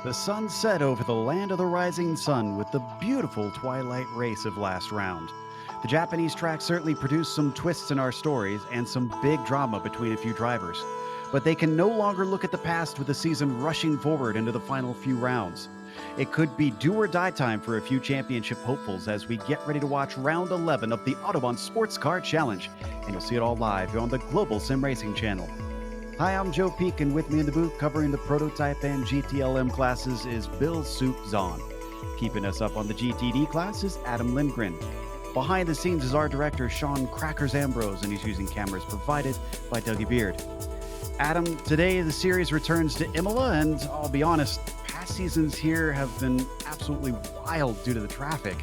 The sun set over the land of the rising sun with the beautiful twilight race of last round. The Japanese track certainly produced some twists in our stories and some big drama between a few drivers. But they can no longer look at the past with the season rushing forward into the final few rounds. It could be do or die time for a few championship hopefuls as we get ready to watch round 11 of the Autobahn Sportscar Challenge. And you'll see it all live on the Global SimRacing Channel. Hi, I'm Joe Peak, and with me in the booth covering the prototype and GTLM classes is Bill Soup Zahn. Keeping us up on the GTD class is Adam Lindgren. Behind the scenes is our director, Sean Crackers Ambrose, and he's using cameras provided by Dougie Beard. Adam, today the series returns to Imola, and I'll be honest, past seasons here have been absolutely wild due to the traffic.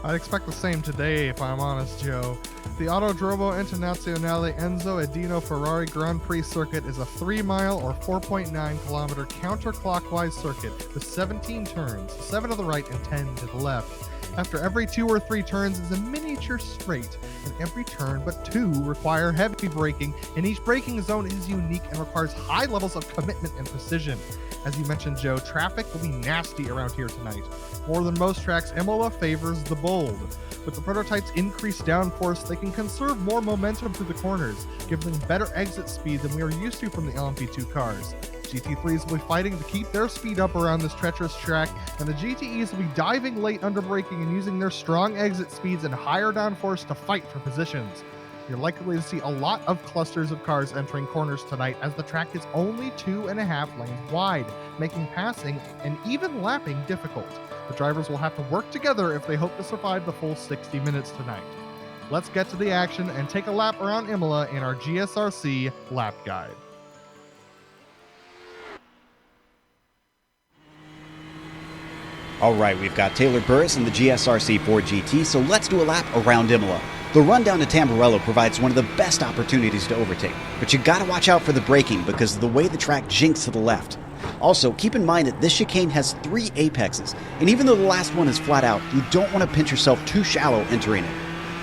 I'd expect the same today, if I'm honest, Joe. The Autodromo Internazionale Enzo e Dino Ferrari Grand Prix circuit is a 3-mile or 4.9-kilometer counterclockwise circuit with 17 turns, 7 to the right and 10 to the left. After every 2 or 3 turns is a miniature straight, and every turn but 2 require heavy braking, and each braking zone is unique and requires high levels of commitment and precision. As you mentioned, Joe, traffic will be nasty around here tonight. More than most tracks, Imola favors the bold. With the prototype's increased downforce, they can conserve more momentum through the corners, giving them better exit speed than we are used to from the LMP2 cars. GT3s will be fighting to keep their speed up around this treacherous track, and the GTEs will be diving late under braking and using their strong exit speeds and higher downforce to fight for positions. You're likely to see a lot of clusters of cars entering corners tonight, as the track is only 2.5 lanes wide, making passing and even lapping difficult. The drivers will have to work together if they hope to survive the full 60 minutes tonight. Let's get to the action and take a lap around Imola in our GSRC lap guide. All right, we've got Taylor Burris in the GSRC 4 GT, so let's do a lap around Imola. The run down to Tamburello provides one of the best opportunities to overtake, but you gotta watch out for the braking because of the way the track jinks to the left. Also, keep in mind that this chicane has 3 apexes, and even though the last one is flat out, you don't want to pinch yourself too shallow entering it.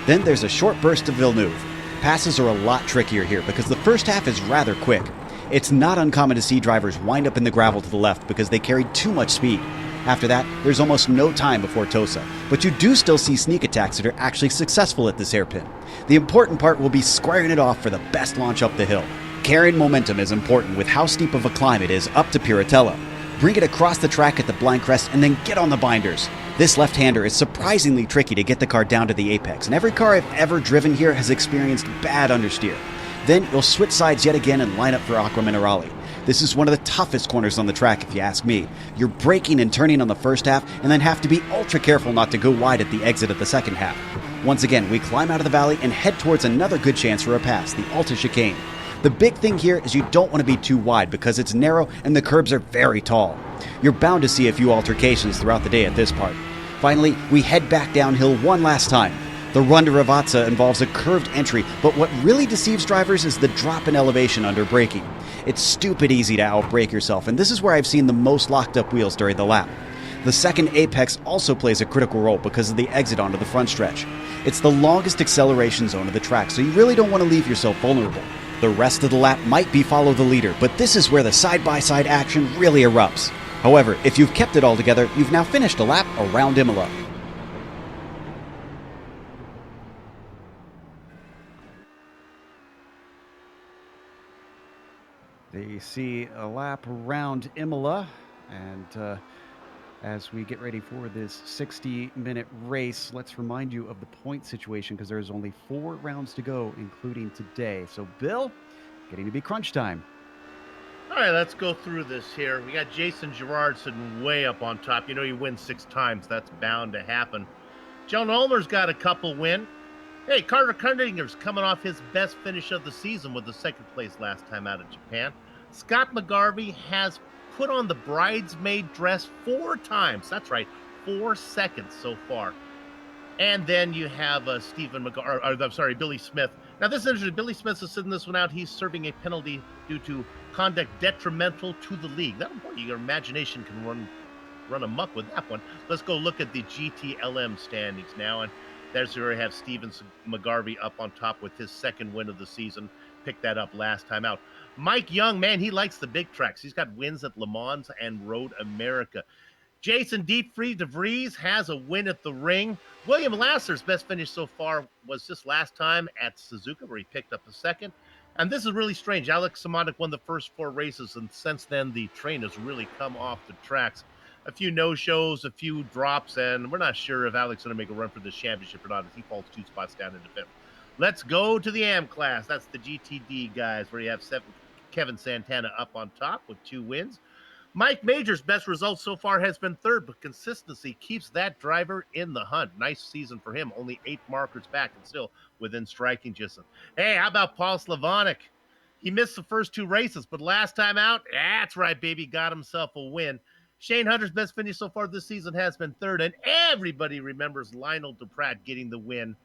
Then there's a short burst to Villeneuve. Passes are a lot trickier here because the first half is rather quick. It's not uncommon to see drivers wind up in the gravel to the left because they carry too much speed. After that, there's almost no time before Tosa, but you do still see sneak attacks that are actually successful at this hairpin. The important part will be squaring it off for the best launch up the hill. Carrying momentum is important with how steep of a climb it is up to Piratella. Bring it across the track at the blind crest and then get on the binders. This left-hander is surprisingly tricky to get the car down to the apex, and every car I've ever driven here has experienced bad understeer. Then you'll switch sides yet again and line up for Aqua Minerale. This is one of the toughest corners on the track if you ask me. You're braking and turning on the first half and then have to be ultra careful not to go wide at the exit of the second half. Once again, we climb out of the valley and head towards another good chance for a pass, the Alta Chicane. The big thing here is you don't want to be too wide because it's narrow and the curbs are very tall. You're bound to see a few altercations throughout the day at this part. Finally, we head back downhill one last time. The run to Ravazza involves a curved entry, but what really deceives drivers is the drop in elevation under braking. It's stupid easy to outbrake yourself, and this is where I've seen the most locked up wheels during the lap. The second apex also plays a critical role because of the exit onto the front stretch. It's the longest acceleration zone of the track, so you really don't want to leave yourself vulnerable. The rest of the lap might be follow the leader, but this is where the side-by-side action really erupts. However, if you've kept it all together, you've now finished a lap around Imola. There you see a lap around Imola, and as we get ready for this 60-minute race, let's remind you of the point situation because there's only 4 rounds to go, including today. So, Bill, getting to be crunch time. All right, let's go through this here. We got Jason Girard sitting way up on top. You know, you win 6 times. That's bound to happen. John Ulmer's got a couple win. Hey, Carter Cunninger's coming off his best finish of the season with the 2nd place last time out of Japan. Scott McGarvey has put on the bridesmaid dress 4 times. That's right, 4 seconds so far. And then you have Billy Smith. Now, this is interesting. Billy Smith is sitting this one out. He's serving a penalty due to conduct detrimental to the league. Your imagination can run amok with that one. Let's go look at the GTLM standings now. And There's where we have Steven McGarvey up on top with his second win of the season. Picked that up last time out. Mike Young, man, he likes the big tracks. He's got wins at Le Mans and Road America. Jason Deep Free DeVries has a win at the ring. William Lasser's best finish so far was just last time at Suzuka, where he picked up a second. And this is really strange. Alex Simonik won the first 4 races, and since then the train has really come off the tracks. A few no-shows, a few drops, and we're not sure if Alex is going to make a run for this championship or not as he falls 2 spots down into 5th. Let's go to the AM class. That's the GTD guys, where you have Kevin Santana up on top with 2 wins. Mike Major's best result so far has been 3rd, but consistency keeps that driver in the hunt. Nice season for him. Only 8 markers back and still within striking distance. Hey, how about Paul Slavonic? He missed the first 2 races, but last time out, that's right, baby, got himself a win. Shane Hunter's best finish so far this season has been 3rd, and everybody remembers Lionel DePratt getting the win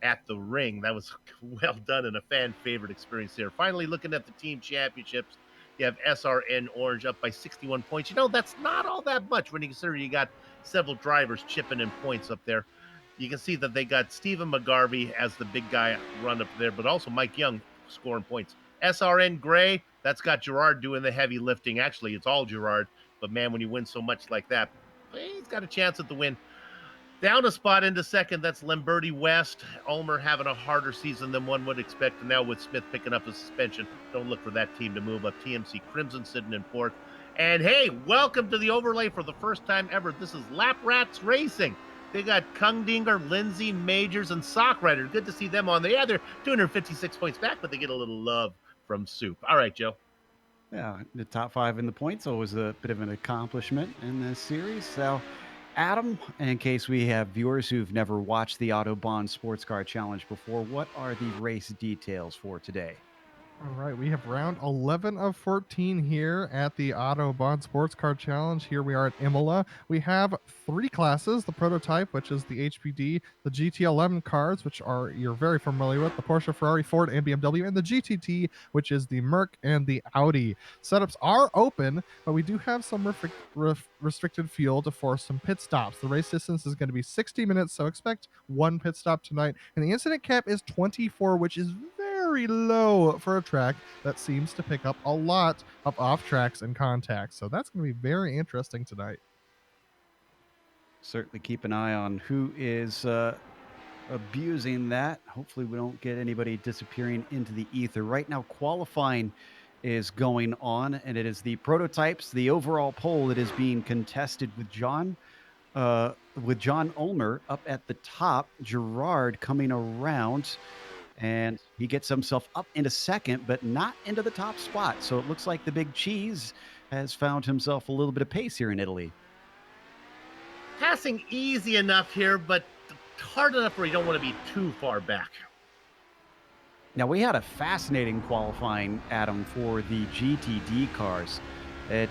at the ring. That was well done and a fan favorite experience there. Finally, looking at the team championships, you have SRN Orange up by 61 points. You know, that's not all that much when you consider you got several drivers chipping in points up there. You can see that they got Stephen McGarvey as the big guy run up there, but also Mike Young scoring points. SRN Gray, that's got Gerard doing the heavy lifting. Actually, it's all Gerard, but man, when you win so much like that, he's got a chance at the win. Down a spot into 2nd, that's Lamberti West. Ulmer having a harder season than one would expect. And now with Smith picking up a suspension, don't look for that team to move up. TMC Crimson sitting in 4th. And hey, welcome to the overlay for the first time ever. This is Lap Rats Racing. They got Kungdinger, Lindsay, Majors, and Sockrider. Good to see them on there. Yeah, they're 256 points back, but they get a little love from Soup. All right, Joe. Yeah, the top 5 in the points, always a bit of an accomplishment in this series. So, Adam, in case we have viewers who've never watched the Autobahn Sportscar Challenge before, what are the race details for today? All right, we have round 11 of 14 here at the Autobahn Sports Car Challenge. Here we are at Imola. We have 3 classes, the prototype, which is the HPD, the GT11 cars, which are you're very familiar with, the Porsche, Ferrari, Ford, and BMW, and the GTT, which is the Merc and the Audi. Setups are open, but we do have some restricted fuel to force some pit stops. The race distance is going to be 60 minutes, so expect 1 pit stop tonight. And the incident cap is 24, which is very low for a track that seems to pick up a lot of off tracks and contacts. So that's going to be very interesting tonight. Certainly keep an eye on who is abusing that. Hopefully we don't get anybody disappearing into the ether. Right now, qualifying is going on, and it is the prototypes, the overall poll that is being contested with John Ulmer up at the top, Gerard coming around, and he gets himself up into 2nd, but not into the top spot. So it looks like the big cheese has found himself a little bit of pace here in Italy. Passing easy enough here, but hard enough where you don't want to be too far back. Now, we had a fascinating qualifying, Adam, for the GTD cars. It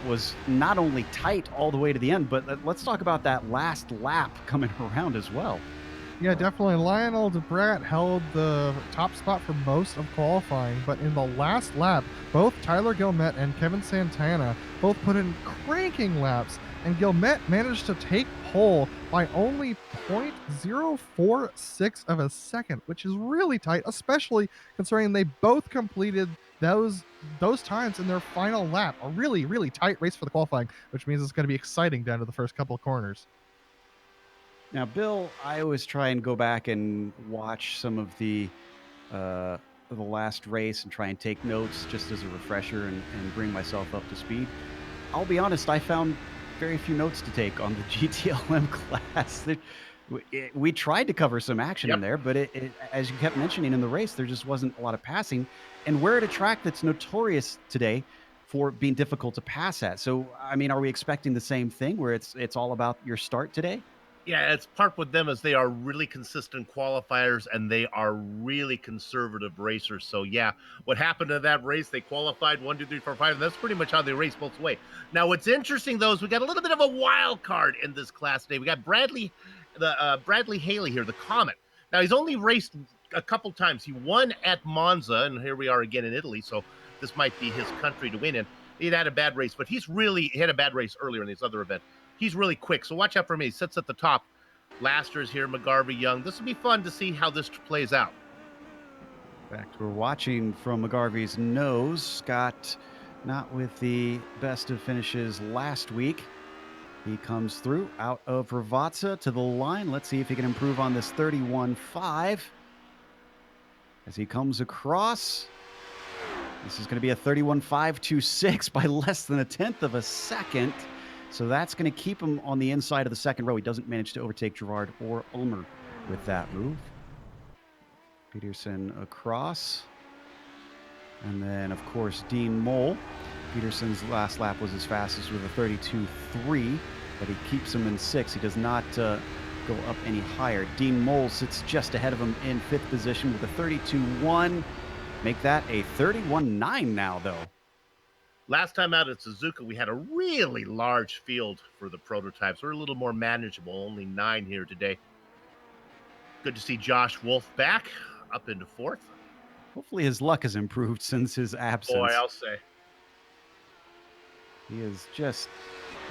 was not only tight all the way to the end, but let's talk about that last lap coming around as well. Yeah, definitely. Lionel DePratt held the top spot for most of qualifying, but in the last lap, both Tyler Gilmette and Kevin Santana both put in cranking laps, and Gilmette managed to take pole by only 0.046 of a second, which is really tight, especially considering they both completed those times in their final lap. A really, really tight race for the qualifying, which means it's going to be exciting down to the first couple of corners. Now, Bill, I always try and go back and watch some of the last race and try and take notes just as a refresher and bring myself up to speed. I'll be honest, I found very few notes to take on the GTLM class. We tried to cover some action in there, but it, as you kept mentioning in the race, there just wasn't a lot of passing. And we're at a track that's notorious today for being difficult to pass at. So, I mean, are we expecting the same thing where it's all about your start today? Yeah, it's part with them as they are really consistent qualifiers and they are really conservative racers. So yeah, what happened to that race? They qualified 1, 2, 3, 4, 5, and that's pretty much how they race both way. Now, what's interesting though is we got a little bit of a wild card in this class today. We got Bradley Haley here, the Comet. Now he's only raced a couple times. He won at Monza, and here we are again in Italy. So this might be his country to win in. He'd had a bad race, but he had a bad race earlier in this other event. He's really quick, so watch out for him. He sits at the top. Lasters here, McGarvey Young. This will be fun to see how this plays out. In fact, we're watching from McGarvey's nose. Scott not with the best of finishes last week. He comes through out of Ravazza to the line. Let's see if he can improve on this 31.5 as he comes across. This is going to be a 31.526 by less than a tenth of a second. So that's going to keep him on the inside of the second row. He doesn't manage to overtake Gerard or Ulmer with that move. Peterson across. And then, of course, Dean Mole. Peterson's last lap was his fastest with a 32.3, but he keeps him in 6. He does not go up any higher. Dean Mole sits just ahead of him in 5th position with a 32.1. Make that a 31.9 now, though. Last time out at Suzuka, we had a really large field for the prototypes. We're a little more manageable, only 9 here today. Good to see Josh Wolf back up into 4th. Hopefully his luck has improved since his absence. Boy, I'll say. He has just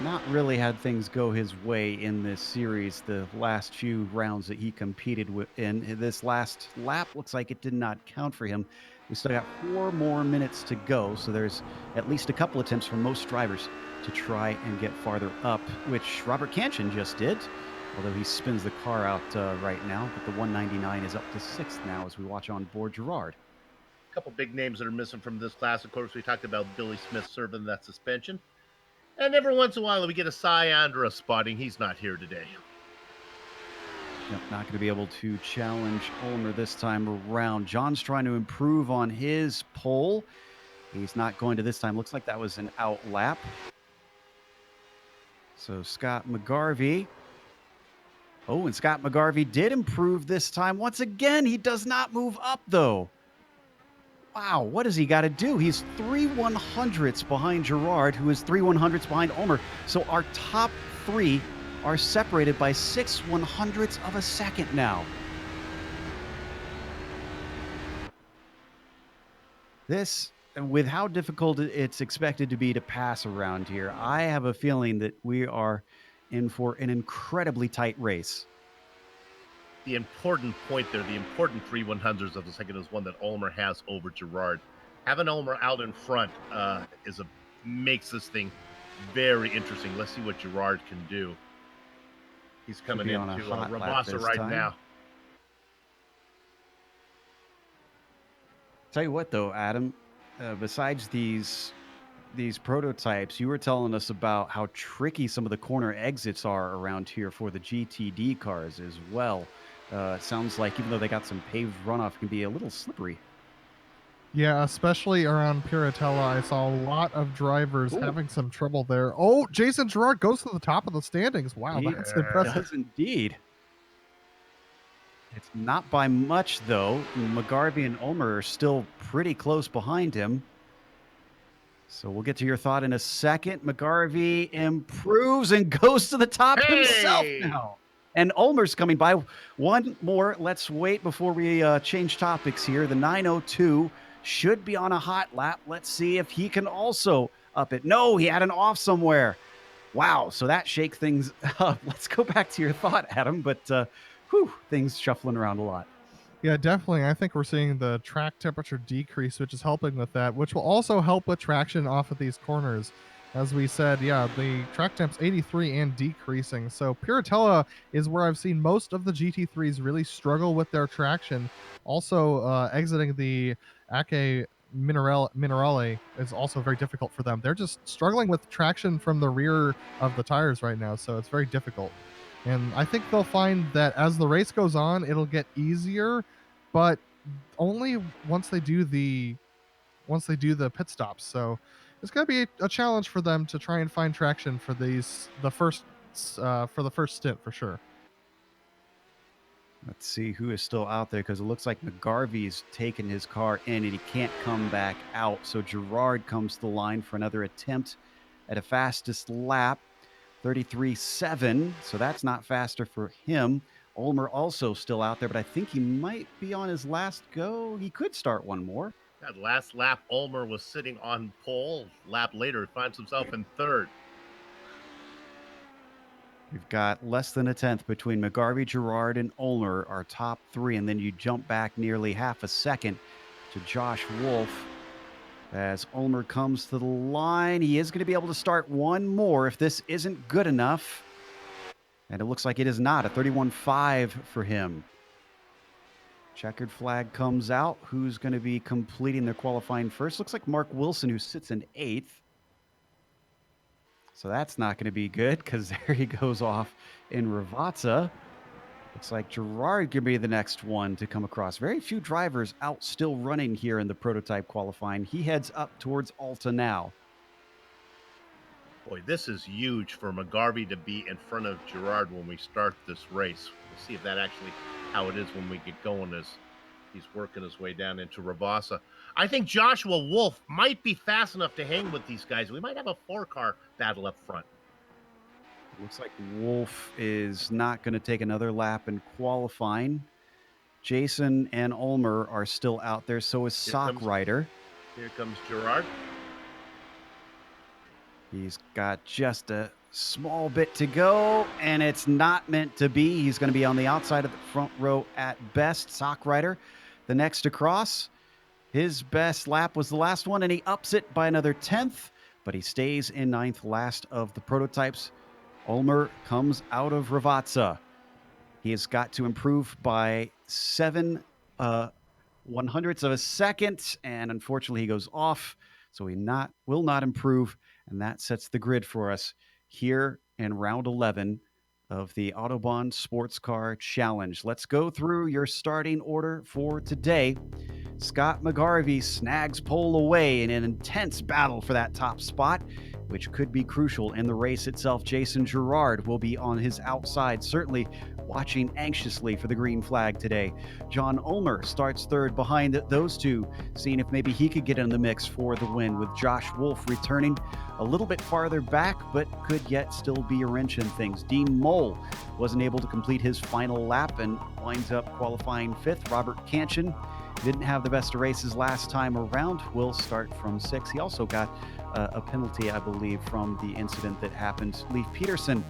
not really had things go his way in this series. The last few rounds that he competed in this last lap looks like it did not count for him. We still got 4 more minutes to go, so there's at least a couple attempts for most drivers to try and get farther up, which Robert Kanchan just did, although he spins the car out right now. But the 199 is up to 6th now as we watch on board Gerard. A couple big names that are missing from this class. Of course, we talked about Billy Smith serving that suspension. And every once in a while, we get a Cy or a spotting. He's not here today. Yep, not going to be able to challenge Ulmer this time around. John's trying to improve on his pole. He's not going to this time. Looks like that was an out lap. So Scott McGarvey. Oh, and Scott McGarvey did improve this time. Once again, he does not move up, though. Wow, what does he got to do? He's 3/100ths behind Gerard, who is 3/100ths behind Ulmer. So our top 3 are separated by 6/100ths of a second now. This, with how difficult it's expected to be to pass around here, I have a feeling that we are in for an incredibly tight race. The important point there, the important 3/100ths of a second is one that Ulmer has over Gerard. Having Ulmer out in front makes this thing very interesting. Let's see what Gerard can do. He's coming into Rabassa right now. Tell you what, though, Adam, besides these prototypes, you were telling us about how tricky some of the corner exits are around here for the GTD cars as well. It sounds like even though they got some paved runoff, it can be a little slippery. Yeah, especially around Piratella, I saw a lot of drivers having some trouble there. Oh, Jason Gerard goes to the top of the standings. Wow, that's impressive. He does indeed. It's not by much, though. McGarvey and Ulmer are still pretty close behind him. So we'll get to your thought in a second. McGarvey improves and goes to the top himself now. And Ulmer's coming by. One more. Let's wait before we change topics here. The 902 should be on a hot lap. Let's see if he can also up it. No, he had an off somewhere. Wow, so that shake things up. Let's go back to your thought, Adam. But things shuffling around a lot. Yeah, definitely. I think we're seeing the track temperature decrease, which is helping with that, which will also help with traction off of these corners. As we said, yeah, the track temp's 83 and decreasing. So Piratella is where I've seen most of the GT3s really struggle with their traction. Also, exiting the Ake Minerale is also very difficult for them. They're just struggling with traction from the rear of the tires right now, so it's very difficult. And I think they'll find that as the race goes on, it'll get easier, but only once they do the pit stops. So it's going to be a challenge for them to try and find traction for the first stint for sure. Let's see who is still out there, because it looks like McGarvey's taken his car in and he can't come back out. So Gerard comes to the line for another attempt at a fastest lap, 33.7. So that's not faster for him. Ulmer also still out there, but I think he might be on his last go. He could start one more. That last lap, Ulmer was sitting on pole. Lap later, he finds himself in 3rd. We've got less than a tenth between McGarvey, Girard, and Ulmer, our top three, and then you jump back nearly half a second to Josh Wolf. As Ulmer comes to the line, he is going to be able to start one more if this isn't good enough. And it looks like it is not. A 31.5 for him. Checkered flag comes out. Who's going to be completing their qualifying first? Looks like Mark Wilson, who sits in 8th. So that's not going to be good because there he goes off in Ravazza. Looks like Girard could be the next one to come across. Very few drivers out still running here in the prototype qualifying. He heads up towards Alta now. Boy, this is huge for McGarvey to be in front of Girard when we start this race. We'll see if that actually how it is when we get going as he's working his way down into Ravazza. I think Joshua Wolf might be fast enough to hang with these guys. We might have a 4-car battle up front. Looks like Wolf is not going to take another lap in qualifying. Jason and Ulmer are still out there. So is Sockrider. Here comes Girard. He's got just a small bit to go, and it's not meant to be. He's going to be on the outside of the front row at best. Sockrider, the next to cross. His best lap was the last one, and he ups it by another 10th, but he stays in 9th, last of the prototypes. Ulmer comes out of Ravazza. He has got to improve by 7 100ths of a second, and unfortunately he goes off, so he will not improve, and that sets the grid for us here in round 11 of the Autobahn Sportscar Challenge. Let's go through your starting order for today. Scott McGarvey snags pole away in an intense battle for that top spot, which could be crucial in the race itself. Jason Girard will be on his outside, certainly watching anxiously for the green flag today. John Ulmer starts third behind those two, seeing if maybe he could get in the mix for the win, with Josh Wolf returning a little bit farther back, but could yet still be a wrench in things. Dean Mole wasn't able to complete his final lap and winds up qualifying 5th. Robert Canchin didn't have the best of races last time around, will start from 6th. He also got a penalty, I believe, from the incident that happened. Leif Peterson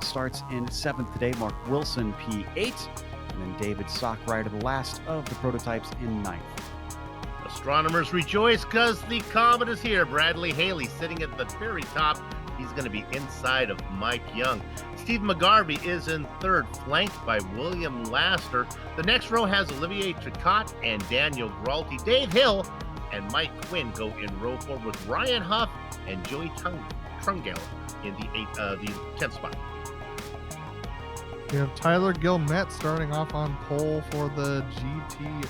starts in 7th today. Mark Wilson, P8. And then David Sockrider, the last of the prototypes, in 9th. Astronomers rejoice because the Comet is here. Bradley Haley sitting at the very top. He's going to be inside of Mike Young. Steve McGarvey is in 3rd, flanked by William Laster. The next row has Olivier Tricot and Daniel Gralti. Dave Hill and Mike Quinn go in row 4 with Ryan Huff and Joey Trungell in the 10th spot. We have Tyler Gilmet starting off on pole for the GT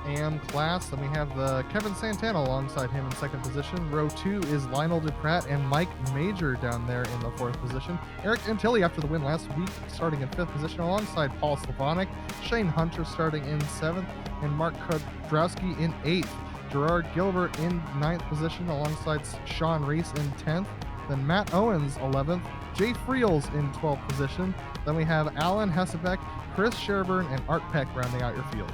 AM class. Then we have Kevin Santana alongside him in 2nd position. Row 2 is Lionel Duprat and Mike Major down there in the 4th position. Eric Antilli, after the win last week, starting in 5th position alongside Paul Slavonic. Shane Hunter starting in 7th, and Mark Kudrowski in 8th. Gerard Gilbert in 9th position alongside Sean Reese in 10th. Then Matt Owens 11th. Jay Friels in 12th position. Then we have Alan Hessebeck, Chris Sherburne, and Art Peck rounding out your field.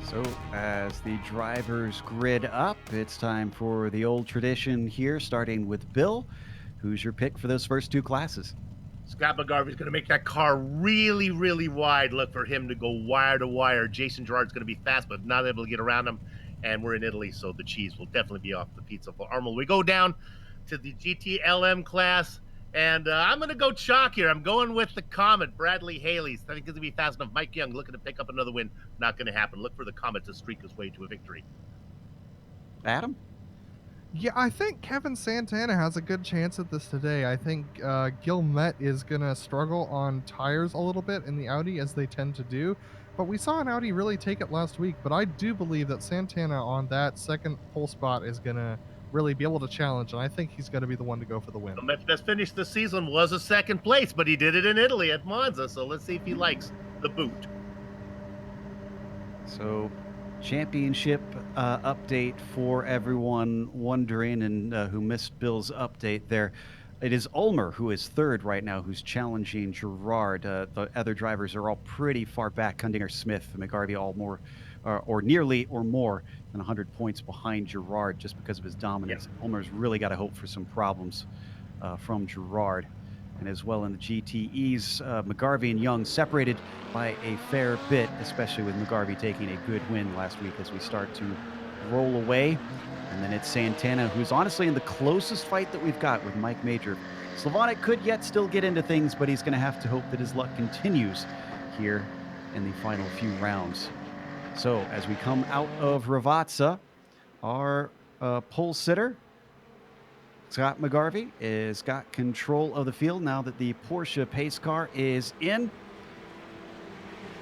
So as the drivers grid up, it's time for the old tradition here, starting with Bill. Who's your pick for those first 2 classes? Scott McGarvey's going to make that car really, really wide. Look for him to go wire to wire. Jason Girard's going to be fast, but not able to get around him. And we're in Italy, so the cheese will definitely be off the pizza for Arnold. We go down to the GTLM class, and I'm going to go chalk here. I'm going with the Comet, Bradley Haley. I think it's going to be fast enough. Mike Young looking to pick up another win. Not going to happen. Look for the Comet to streak his way to a victory. Adam? Yeah, I think Kevin Santana has a good chance at this today. I think Gilmet is going to struggle on tires a little bit in the Audi, as they tend to do. But we saw an Audi really take it last week. But I do believe that Santana on that 2nd pole spot is going to really be able to challenge, and I think he's going to be the one to go for the win. The best finish this season was a 2nd place, but he did it in Italy at Monza. So let's see if he likes the boot. So championship update for everyone wondering and who missed Bill's update there. It is Ulmer who is 3rd right now, who's challenging Girard. The other drivers are all pretty far back. Kundinger, Smith, and McGarvey all more or nearly or more than 100 points behind Girard just because of his dominance. Yeah. Ulmer's really got to hope for some problems from Gerard. And as well in the GTEs, McGarvey and Young separated by a fair bit, especially with McGarvey taking a good win last week as we start to roll away. And then it's Santana, who's honestly in the closest fight that we've got with Mike Major. Slavonic could yet still get into things, but he's going to have to hope that his luck continues here in the final few rounds. So as we come out of Ravazza, our pole sitter, Scott McGarvey, has got control of the field now that the Porsche pace car is in.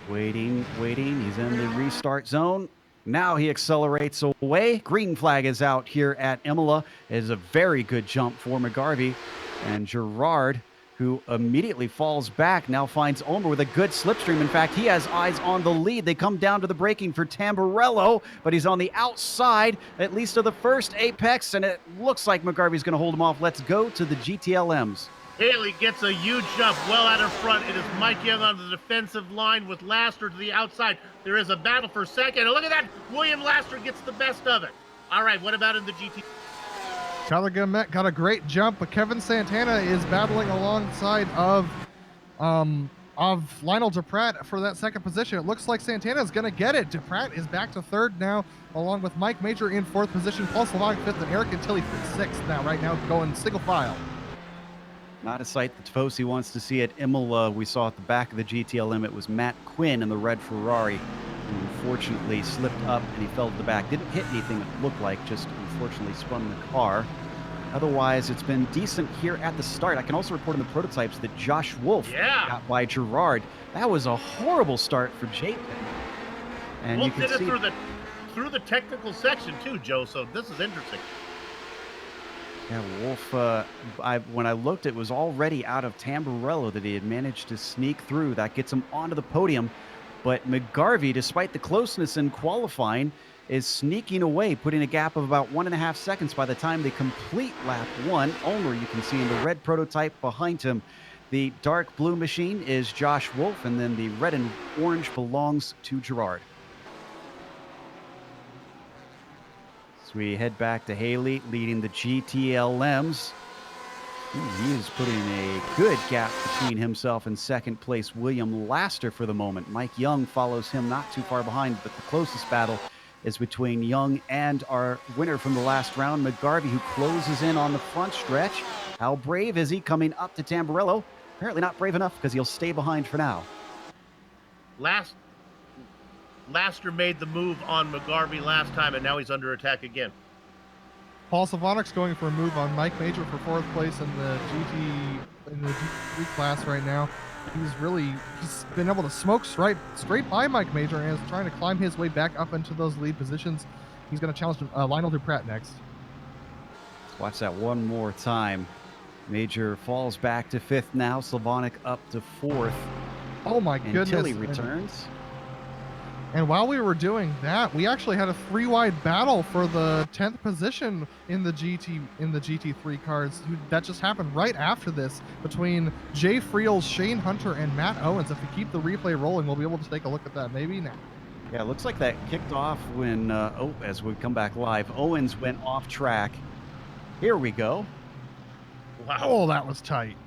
Waiting. He's in the restart zone. Now he accelerates away. Green flag is out here at Imola. It is a very good jump for McGarvey. And Gerard, who immediately falls back, now finds Ulmer with a good slipstream. In fact, he has eyes on the lead. They come down to the braking for Tamburello, but he's on the outside, at least of the first apex, and it looks like McGarvey's going to hold him off. Let's go to the GTLMs. Haley gets a huge jump well out in front. It is Mike Young on the defensive line with Laster to the outside. There is a battle for second. And look at that. William Laster gets the best of it. All right, what about in the GT? Got a great jump, but Kevin Santana is battling alongside of Lionel Duprat for that second position. It looks like Santana is going to get it. Duprat is back to third now, along with Mike Major in fourth position, Paul Slavonic fifth, and Eric Antilli for sixth now, right now, going single file. Not a sight that Tifosi wants to see at Imola. We saw at the back of the GTLM, it was Matt Quinn in the red Ferrari, who unfortunately slipped up and he fell to the back. Didn't hit anything, it looked like, just unfortunately spun the car. Otherwise, it's been decent here at the start. I can also report in the prototypes that Josh Wolf got by Gerard. That was a horrible start for Jake. And Wolf you can did see it through the technical section too, Joe, so this is interesting. Yeah, Wolf, when I looked, it was already out of Tamburello that he had managed to sneak through. That gets him onto the podium. But McGarvey, despite the closeness in qualifying, is sneaking away, putting a gap of about 1.5 seconds by the time they complete lap one. Ulmer, you can see in the red prototype behind him. The dark blue machine is Josh Wolf, and then the red and orange belongs to Gerard. We head back to Haley, leading the GTLMs. He is putting a good gap between himself and second place William Laster for the moment. Mike Young follows him not too far behind, but the closest battle is between Young and our winner from the last round, McGarvey, who closes in on the front stretch. How brave is he coming up to Tamburello? Apparently not brave enough because he'll stay behind for now. Laster made the move on McGarvey last time, and now he's under attack again. Paul Savonic's going for a move on Mike Major for fourth place in the GT3 class right now. He's been able to smoke straight by Mike Major and is trying to climb his way back up into those lead positions. He's going to challenge Lionel Duprat next. Let's watch that one more time. Major falls back to fifth now. Slavonic up to fourth. Oh my goodness. Until he returns. And while we were doing that, we actually had a three-wide battle for the 10th position in the GT3 cars. That just happened right after this between Jay Friels, Shane Hunter, and Matt Owens. If we keep the replay rolling, we'll be able to take a look at that maybe now. Yeah, it looks like that kicked off when, as we come back live, Owens went off track. Here we go. Wow. Oh, that was tight.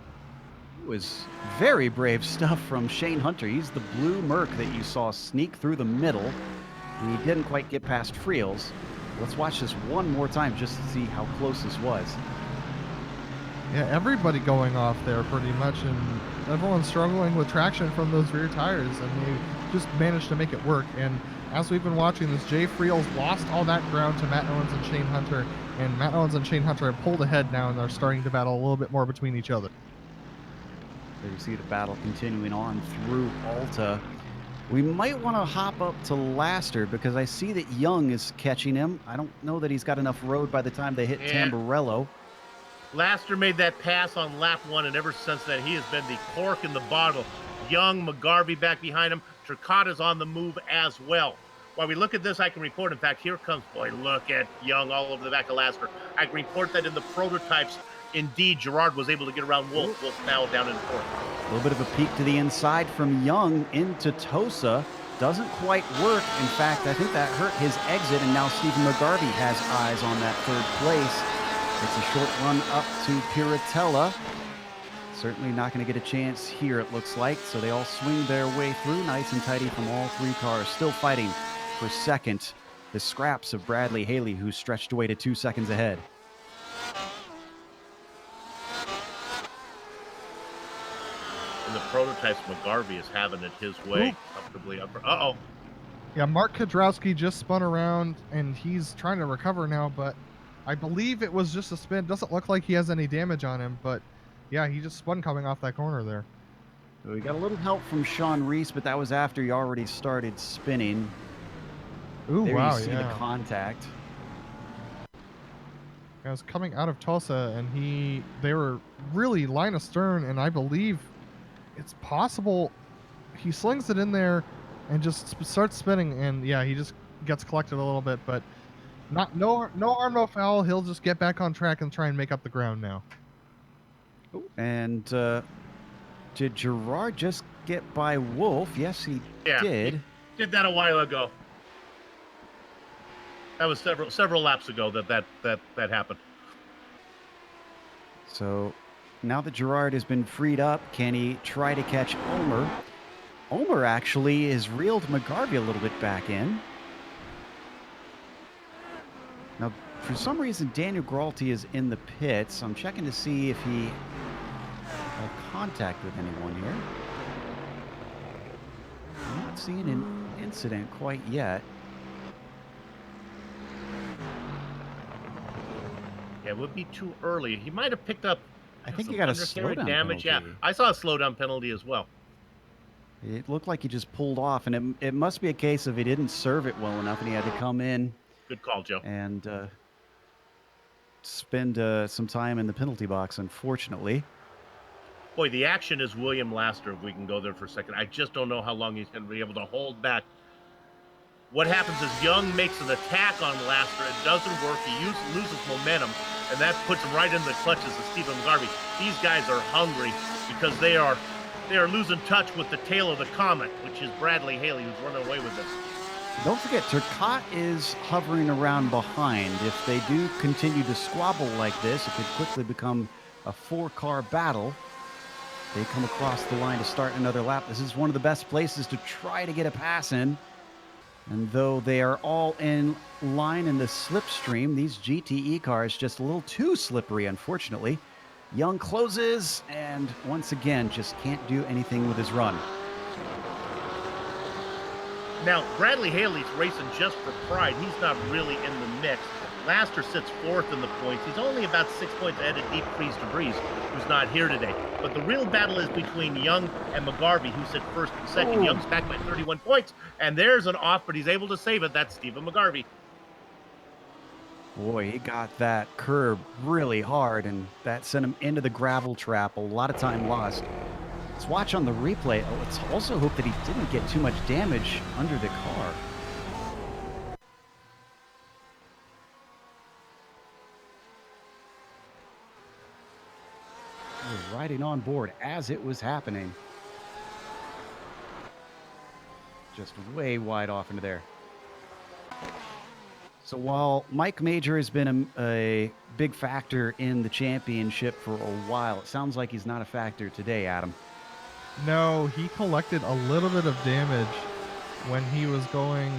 It was very brave stuff from Shane Hunter. He's the blue Merc that you saw sneak through the middle. And he didn't quite get past Friels. Let's watch this one more time just to see how close this was. Yeah, everybody going off there pretty much, and everyone's struggling with traction from those rear tires, and they just managed to make it work. And as we've been watching this, Jay Friels lost all that ground to Matt Owens and Shane Hunter, and Matt Owens and Shane Hunter have pulled ahead now and are starting to battle a little bit more between each other. There you see the battle continuing on through Alta. We might want to hop up to Laster because I see that Young is catching him. I don't know that he's got enough road by the time they hit Tamburello. Laster made that pass on lap one, and ever since then, he has been the cork in the bottle. Young, McGarvey back behind him. Turcotta's on the move as well. While we look at this, I can report, in fact, here comes, boy, look at Young all over the back of Laster. I can report that in the prototypes, indeed, Gerard was able to get around Wolf. Wolf now down in fourth. A little bit of a peek to the inside from Young into Tosa. Doesn't quite work. In fact, I think that hurt his exit, and now Stephen McGarvey has eyes on that third place. It's a short run up to Piratella. Certainly not going to get a chance here, it looks like. So they all swing their way through, nice and tidy from all three cars. Still fighting for second. The scraps of Bradley Haley, who stretched away to 2 seconds ahead. And the prototypes, McGarvey is having it his way, comfortably up. Uh-oh. Yeah, Mark Kudrowski just spun around, and he's trying to recover now, but I believe it was just a spin. Doesn't look like he has any damage on him, but yeah, he just spun coming off that corner there. So we got a little help from Sean Reese, but that was after he already started spinning. Ooh, there wow, you see yeah. the contact. I was coming out of Tulsa, and they were really line astern, and I believe it's possible he slings it in there and just starts spinning, and yeah, he just gets collected a little bit, but no harm, no foul. He'll just get back on track and try and make up the ground now. And did Gerard just get by Wolf? Yes, he did. He did that a while ago. That was several laps ago that happened. So now that Gerard has been freed up, can he try to catch Ulmer? Ulmer actually has reeled McGarvey a little bit back in. Now, for some reason, Daniel Gralty is in the pits. I'm checking to see if he had contact with anyone here. I'm not seeing an incident quite yet. Yeah, it would be too early. He might have picked up. I think he got a slowdown damage. penalty. Yeah, I saw a slowdown penalty as well. It looked like he just pulled off, and it must be a case of he didn't serve it well enough, and he had to come in. Good call, Joe. And spend some time in the penalty box, unfortunately. Boy, the action is William Laster, if we can go there for a second. I just don't know how long he's going to be able to hold back. What happens is Young makes an attack on Laster. It doesn't work. He loses momentum, and that puts him right into the clutches of Stephen McGarvey. These guys are hungry because they are losing touch with the tail of the comet, which is Bradley Haley, who's running away with this. Don't forget, Turcotte is hovering around behind. If they do continue to squabble like this, it could quickly become a 4-car battle. They come across the line to start another lap. This is one of the best places to try to get a pass in. And though they are all in line in the slipstream, these GTE cars just a little too slippery, unfortunately. Young closes, and once again, just can't do anything with his run. Now, Bradley Haley's racing just for pride. He's not really in the mix. Laster sits fourth in the points. He's only about 6 points ahead of Deep Freeze DeVries, who's not here today. But the real battle is between Young and McGarvey, who sit first and second. Young's back by 31 points, and there's an off, but he's able to save it. That's Stephen McGarvey. Boy, he got that curb really hard, and that sent him into the gravel trap. A lot of time lost. Let's watch on the replay. Let's also hope that he didn't get too much damage under the car. We're riding on board as it was happening. Just way wide off into there. So while Mike Major has been a big factor in the championship for a while, it sounds like he's not a factor today, Adam. No, he collected a little bit of damage when he was going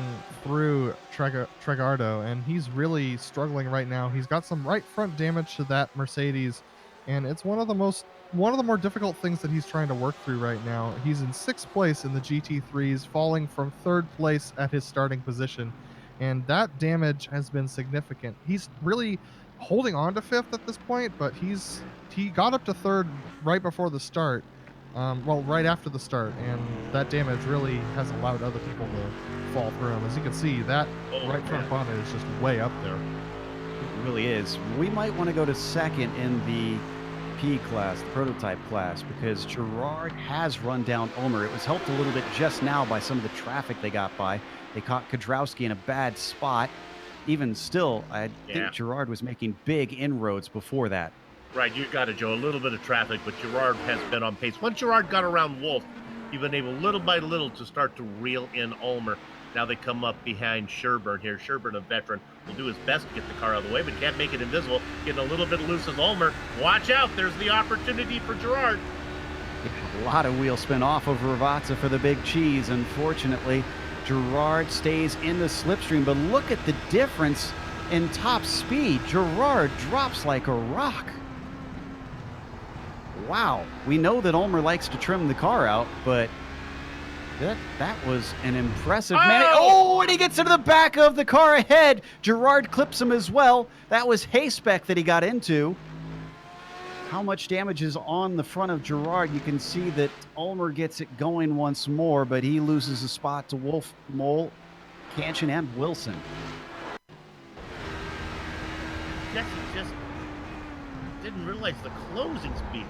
through Tregardo, and he's really struggling right now. He's got some right front damage to that Mercedes, and it's one of the more difficult things that he's trying to work through right now. He's in 6th place in the GT3s, falling from 3rd place at his starting position, and that damage has been significant. He's really holding on to 5th at this point, but he got up to 3rd right before the start. Right after the start, and that damage really has allowed other people to fall through him. As you can see, that right front bonnet is just way up there. It really is. We might want to go to 2nd in the P class, the prototype class, because Gerard has run down Ulmer. It was helped a little bit just now by some of the traffic they got by. They caught Kudrowski in a bad spot. Even still, I think Gerard was making big inroads before that. Right, you got it, Joe. A little bit of traffic, but Gerard has been on pace. Once Gerard got around Wolf, he's been able little by little to start to reel in Ulmer. Now they come up behind Sherburne here. Sherburne, a veteran, will do his best to get the car out of the way, but can't make it invisible. Getting a little bit loose as Ulmer. Watch out, there's the opportunity for Gerard. A lot of wheel spin off of Ravazza for the big cheese. Unfortunately, Gerard stays in the slipstream, but look at the difference in top speed. Gerard drops like a rock. Wow. We know that Ulmer likes to trim the car out, but that was an impressive and he gets into the back of the car ahead. Gerard clips him as well. That was Hayspec that he got into. How much damage is on the front of Gerard? You can see that Ulmer gets it going once more, but he loses a spot to Wolf, Mole, Canchin, and Wilson. Jesse just didn't realize the closing speed.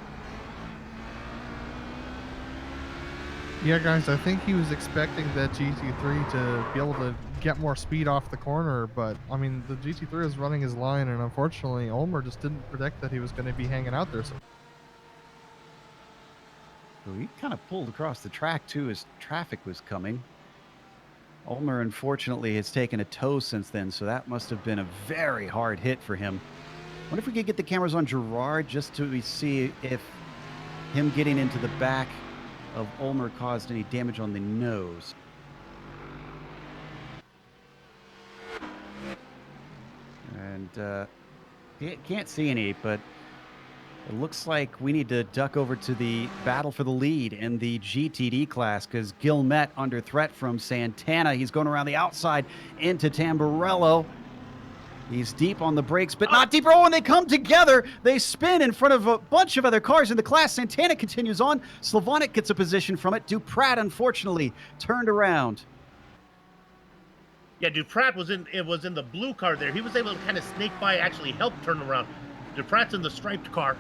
Yeah, guys, I think he was expecting that GT3 to be able to get more speed off the corner, but, I mean, the GT3 is running his line, and unfortunately, Ulmer just didn't predict that he was going to be hanging out there. So he kind of pulled across the track, too, as traffic was coming. Ulmer, unfortunately, has taken a tow since then, so that must have been a very hard hit for him. I wonder if we could get the cameras on Gerard just to see if him getting into the back of Ulmer caused any damage on the nose. And can't see any, but it looks like we need to duck over to the battle for the lead in the GTD class because Guillemette under threat from Santana. He's going around the outside into Tamburello. He's deep on the brakes, but not deep. Oh, when they come together, they spin in front of a bunch of other cars in the class. Santana continues on. Slavonic gets a position from it. Duprat, unfortunately, turned around. Yeah, Duprat was in the blue car there. He was able to kind of snake by, actually help turn around. Duprat's in the striped car.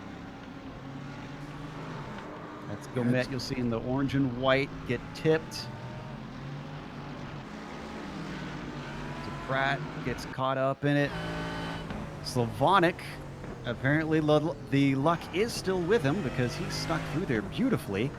That's Guillemette. You'll see in the orange and white get tipped. Pratt gets caught up in it. Slavonic, apparently the luck is still with him because he snuck through there beautifully.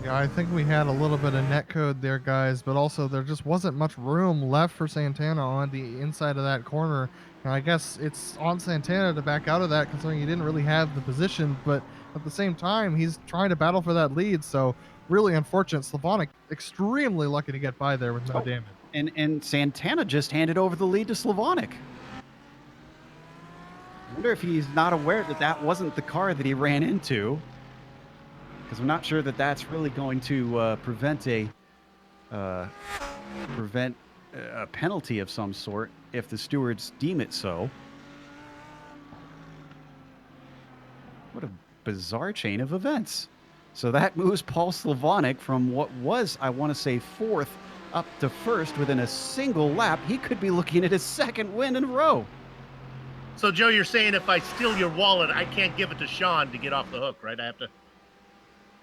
yeah, I think we had a little bit of netcode there, guys, but also there just wasn't much room left for Santana on the inside of that corner. And I guess it's on Santana to back out of that considering he didn't really have the position, but at the same time, he's trying to battle for that lead, so really unfortunate. Slavonic extremely lucky to get by there with no damage. And Santana just handed over the lead to Slavonic. I wonder if he's not aware that that wasn't the car that he ran into, because I'm not sure that that's really going to prevent a penalty of some sort if the stewards deem it so. What a bizarre chain of events. So that moves Paul Slavonic from what was, I want to say, fourth up to first within a single lap. He could be looking at his second win in a row. So, Joe, you're saying if I steal your wallet, I can't give it to Sean to get off the hook, right? I have to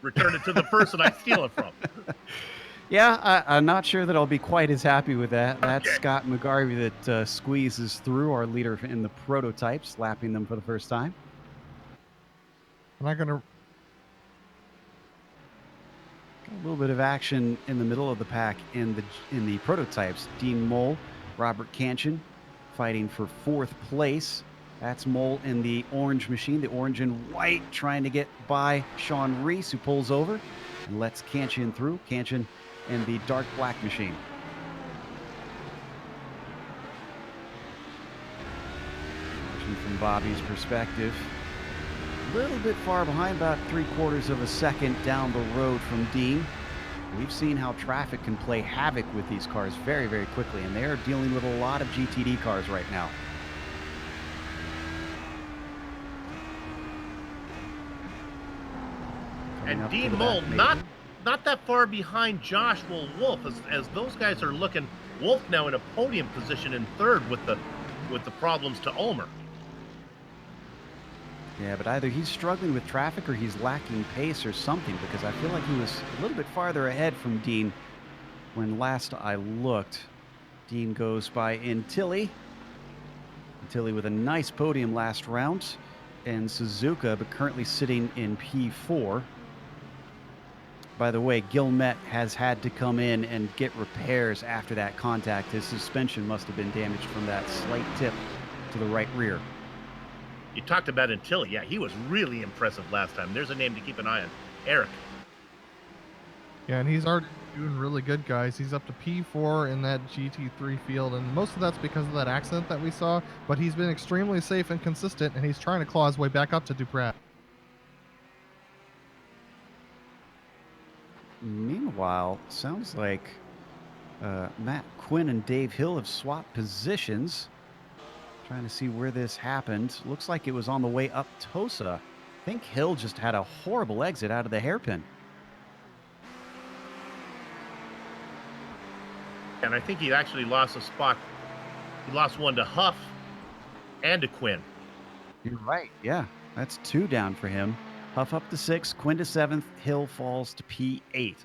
return it to the person I steal it from. Yeah, I'm not sure that I'll be quite as happy with that. Okay. That's Scott McGarvey that squeezes through, our leader in the prototypes, lapping them for the first time. I'm not going to... A little bit of action in the middle of the pack in the prototypes. Dean Mole, Robert Canchin fighting for fourth place. That's Mole in the orange machine, the orange and white, trying to get by Sean Reese, who pulls over and lets Canchin through. Canchin in the dark black machine. Watching from Bobby's perspective. A little bit far behind, about 3/4 of a second down the road from Dean. We've seen how traffic can play havoc with these cars very, very quickly, and they are dealing with a lot of GTD cars right now. And Dean Mole, not that far behind Joshua Wolf, as those guys are looking. Wolf now in a podium position in third with the problems to Ulmer. Yeah, but either he's struggling with traffic or he's lacking pace or something, because I feel like he was a little bit farther ahead from Dean when last I looked. Dean goes by Intilli. Intilli with a nice podium last round. And Suzuka, but currently sitting in P4. By the way, Gilmet has had to come in and get repairs after that contact. His suspension must have been damaged from that slight tip to the right rear. You talked about Antilli. Yeah, he was really impressive last time. There's a name to keep an eye on. Eric. Yeah, and he's already doing really good, guys. He's up to P4 in that GT3 field, and most of that's because of that accident that we saw, but he's been extremely safe and consistent, and he's trying to claw his way back up to Duprat. Meanwhile, sounds like Matt Quinn and Dave Hill have swapped positions. Trying to see where this happened. Looks like it was on the way up Tosa. I think Hill just had a horrible exit out of the hairpin. And I think he actually lost a spot. He lost one to Huff and to Quinn. You're right. Yeah, that's 2 down for him. Huff up to 6, Quinn to 7th, Hill falls to P8.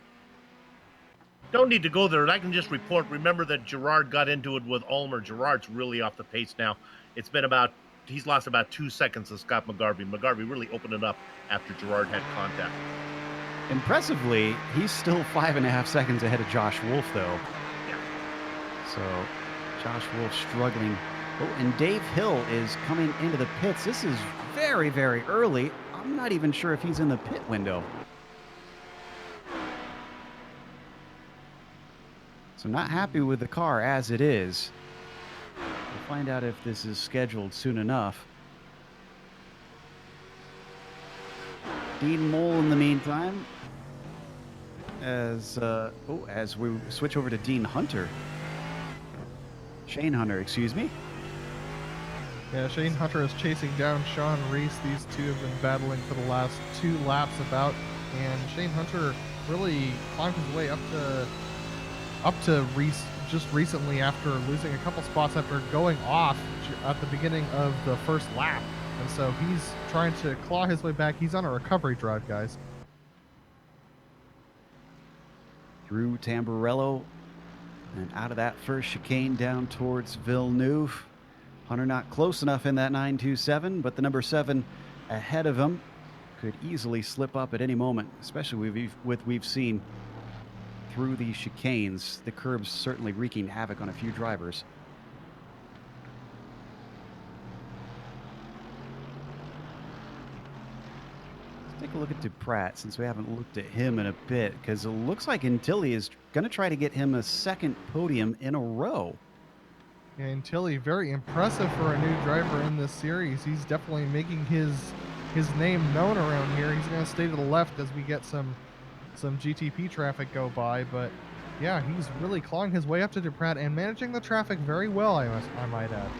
Don't need to go there. I can just report. Remember that Gerard got into it with Ulmer. Gerard's really off the pace now. It's been he's lost about 2 seconds to Scott McGarvey. McGarvey really opened it up after Gerard had contact. Impressively, he's still 5.5 seconds ahead of Josh Wolf, though. Yeah. So, Josh Wolf struggling. Oh, and Dave Hill is coming into the pits. This is very, very early. I'm not even sure if he's in the pit window. So not happy with the car as it is. We'll find out if this is scheduled soon enough. Dean Mole in the meantime. As we switch over to Dean Hunter. Shane Hunter, excuse me. Yeah, Shane Hunter is chasing down Sean Reese. These two have been battling for the last 2 laps about, and Shane Hunter really climbed his way up to Reese just recently after losing a couple spots after going off at the beginning of the first lap. And so he's trying to claw his way back. He's on a recovery drive, guys. Through Tamburello and out of that first chicane down towards Villeneuve. Hunter not close enough in that 927, but the number 7 ahead of him could easily slip up at any moment, especially with we've seen through these chicanes. The curbs certainly wreaking havoc on a few drivers. Let's take a look at Duprat since we haven't looked at him in a bit, because it looks like Antilli is going to try to get him a second podium in a row. Yeah, Antilli, very impressive for a new driver in this series. He's definitely making his name known around here. He's going to stay to the left as we get some GTP traffic go by, but yeah, he's really clawing his way up to Duprat and managing the traffic very well, I might add.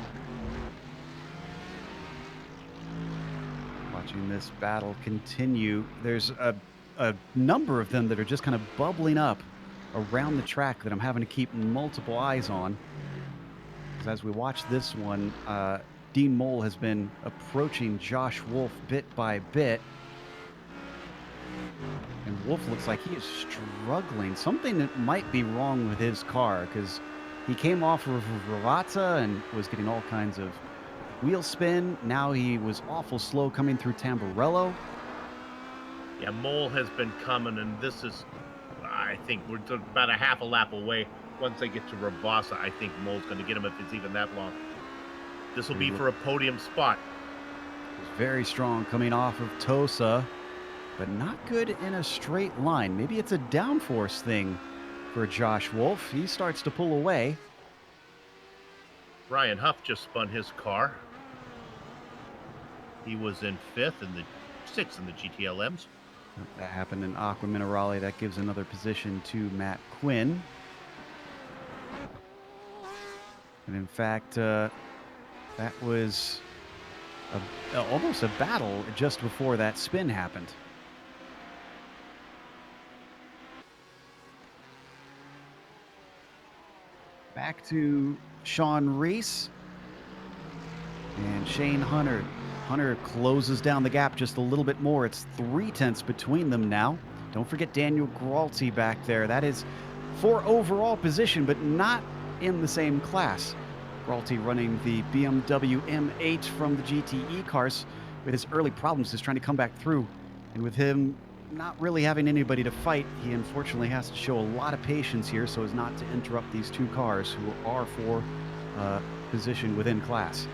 Watching this battle continue, there's a number of them that are just kind of bubbling up around the track that I'm having to keep multiple eyes on. As we watch this one, Dean Mole has been approaching Josh Wolf bit by bit. And Wolf looks like he is struggling. Something that might be wrong with his car, because he came off of Ravata and was getting all kinds of wheel spin. Now he was awful slow coming through Tamburello. Yeah, Mole has been coming, and this is, I think we're about a half a lap away. Once they get to Rabasa, I think Mole's going to get him if it's even that long. This will be for a podium spot. He's very strong coming off of Tosa, but not good in a straight line. Maybe it's a downforce thing for Josh Wolf. He starts to pull away. Brian Huff just spun his car. He was in 5th and 6th in the GTLMs. That happened in Aqua Minerale. That gives another position to Matt Quinn. And in fact, that was almost a battle just before that spin happened. Back to Sean Reese and Shane Hunter. Hunter closes down the gap just a little bit more. It's 0.3 between them now. Don't forget Daniel Gralti back there. That is for overall position, but not in the same class. Gralti running the BMW M8 from the GTE cars with his early problems is trying to come back through. And with him not really having anybody to fight, he unfortunately has to show a lot of patience here so as not to interrupt these two cars who are for position within class.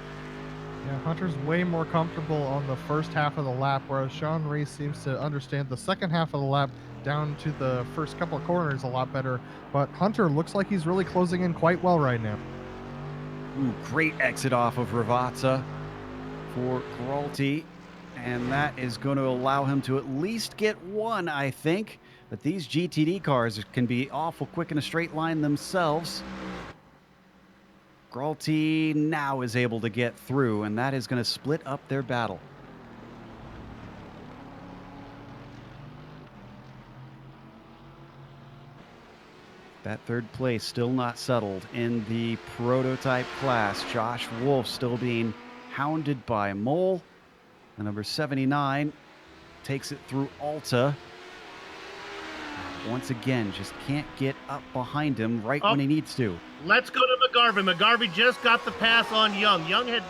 Yeah, Hunter's way more comfortable on the first half of the lap, whereas Sean Reese seems to understand the second half of the lap down to the first couple of corners a lot better. But Hunter looks like he's really closing in quite well right now. Ooh, great exit off of Ravazza for Giralty. And that is going to allow him to at least get one, I think. But these GTD cars can be awful quick in a straight line themselves. Giralty now is able to get through, and that is going to split up their battle. That third place still not settled in the prototype class. Josh Wolf still being hounded by Mole. The number 79 takes it through Alta. Once again, just can't get up behind him right when he needs to. Let's go to McGarvey. McGarvey just got the pass on Young. Young had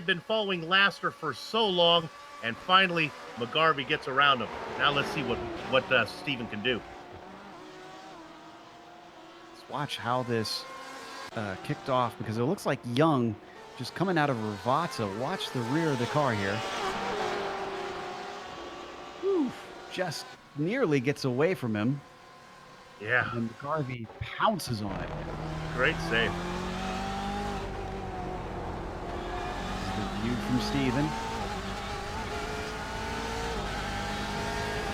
been following Laster for so long, and finally McGarvey gets around him. Now let's see what Steven can do. Let's watch how this kicked off, because it looks like Young just coming out of Ravazza. Watch the rear of the car here. Whew, just nearly gets away from him. Yeah. And McGarvey pounces on it. Great save. This is the view from Steven.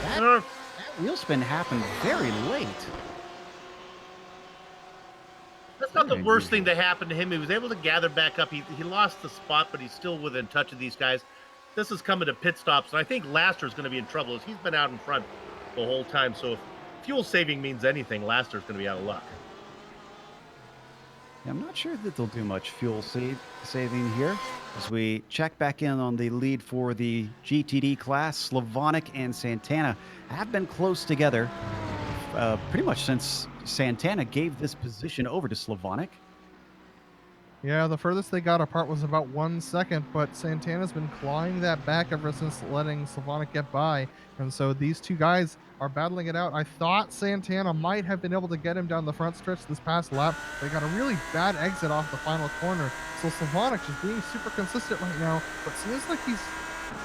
That wheel spin happened very late. That's not the worst thing that happened to him. He was able to gather back up. He lost the spot, but he's still within touch of these guys. This is coming to pit stops, and I think Laster's going to be in trouble. He's been out in front the whole time, so if fuel saving means anything, Laster's going to be out of luck. Yeah, I'm not sure that they'll do much fuel saving here. As we check back in on the lead for the GTD class, Slavonic and Santana have been close together pretty much since Santana gave this position over to Slavonic. Yeah, the furthest they got apart was about 1 second, but Santana's been clawing that back ever since letting Slavonic get by. And so these two guys are battling it out. I thought Santana might have been able to get him down the front stretch this past lap. They got a really bad exit off the final corner. So Slavonic just being super consistent right now, but seems like he's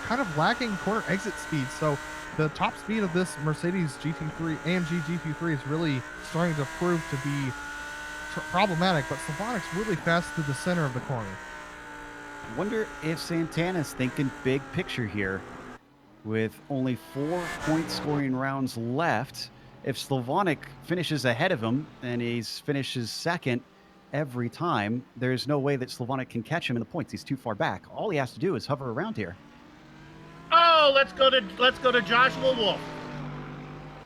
kind of lacking corner exit speed. So the top speed of this Mercedes GT3 AMG GT3 is really starting to prove to be problematic, but Slavonic's really fast through the center of the corner. I wonder if Santana's thinking big picture here. With only 4 point scoring rounds left, if Slavonic finishes ahead of him and he finishes second every time, there's no way that Slavonic can catch him in the points. He's too far back. All he has to do is hover around here. Oh, let's go to Joshua Wolf.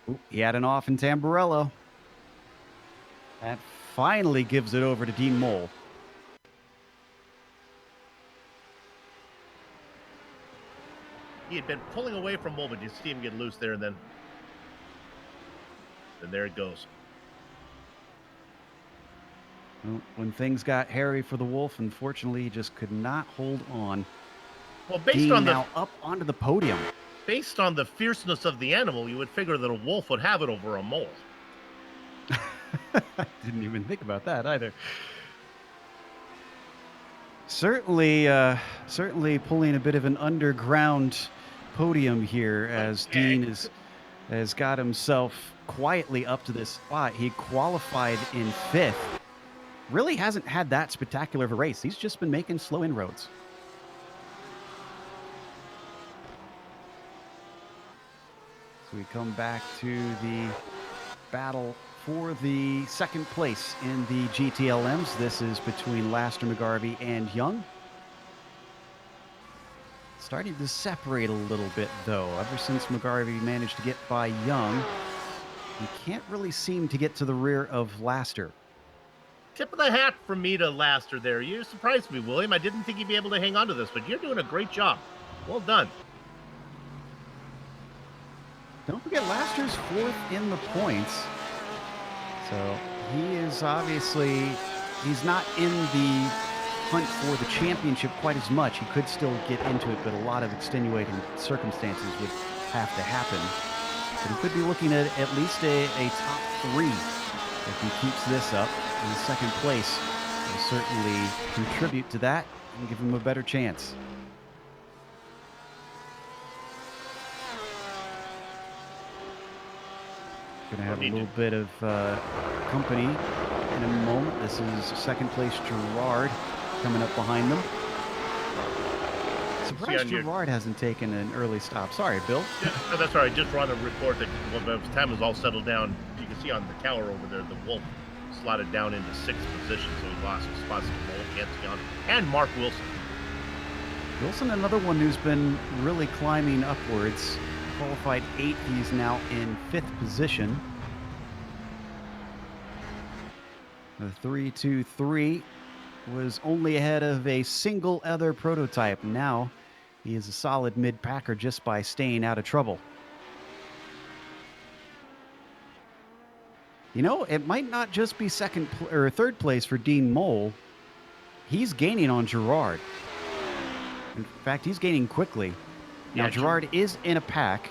Ooh, he had an off in Tamburello. That finally gives it over to Dean Mole. He had been pulling away from Mole, but you see him get loose there, and then there it goes. Well, when things got hairy for the Wolf, unfortunately, he just could not hold on. Well, Dean now up onto the podium. Based on the fierceness of the animal, you would figure that a wolf would have it over a mole. I didn't even think about that either. Certainly pulling a bit of an underground podium here as Dean has got himself quietly up to this spot. He qualified in 5th. Really hasn't had that spectacular of a race. He's just been making slow inroads. So we come back to the battle for the second place in the GTLMs. This is between Laster, McGarvey, and Young. Starting to separate a little bit, though. Ever since McGarvey managed to get by Young, he can't really seem to get to the rear of Laster. Tip of the hat from me to Laster there. You surprised me, William. I didn't think you'd be able to hang on to this, but you're doing a great job. Well done. Don't forget, Laster's 4th in the points. So he is obviously, he's not in the hunt for the championship quite as much. He could still get into it, but a lot of extenuating circumstances would have to happen. But he could be looking at least a top 3 if he keeps this up. In second place will certainly contribute to that and give him a better chance. Gonna have a little bit of company in a moment. This is second place Gerard coming up behind them. Surprised Gerard hasn't taken an early stop. Sorry, Bill. No, that's all right. Just want to report that by the time it was all settled down, you can see on the tower over there, the Wolf slotted down into 6th position, so he lost some spots to Mole, Kenzion, and Mark Wilson. Wilson, another one who's been really climbing upwards. Qualified 8th, he's now in 5th position. The 3-2-3 was only ahead of a single other prototype. Now he is a solid mid-packer just by staying out of trouble. You know, it might not just be third place for Dean Mole. He's gaining on Gerard. In fact, he's gaining quickly. Now, yeah, Gerard is in a pack.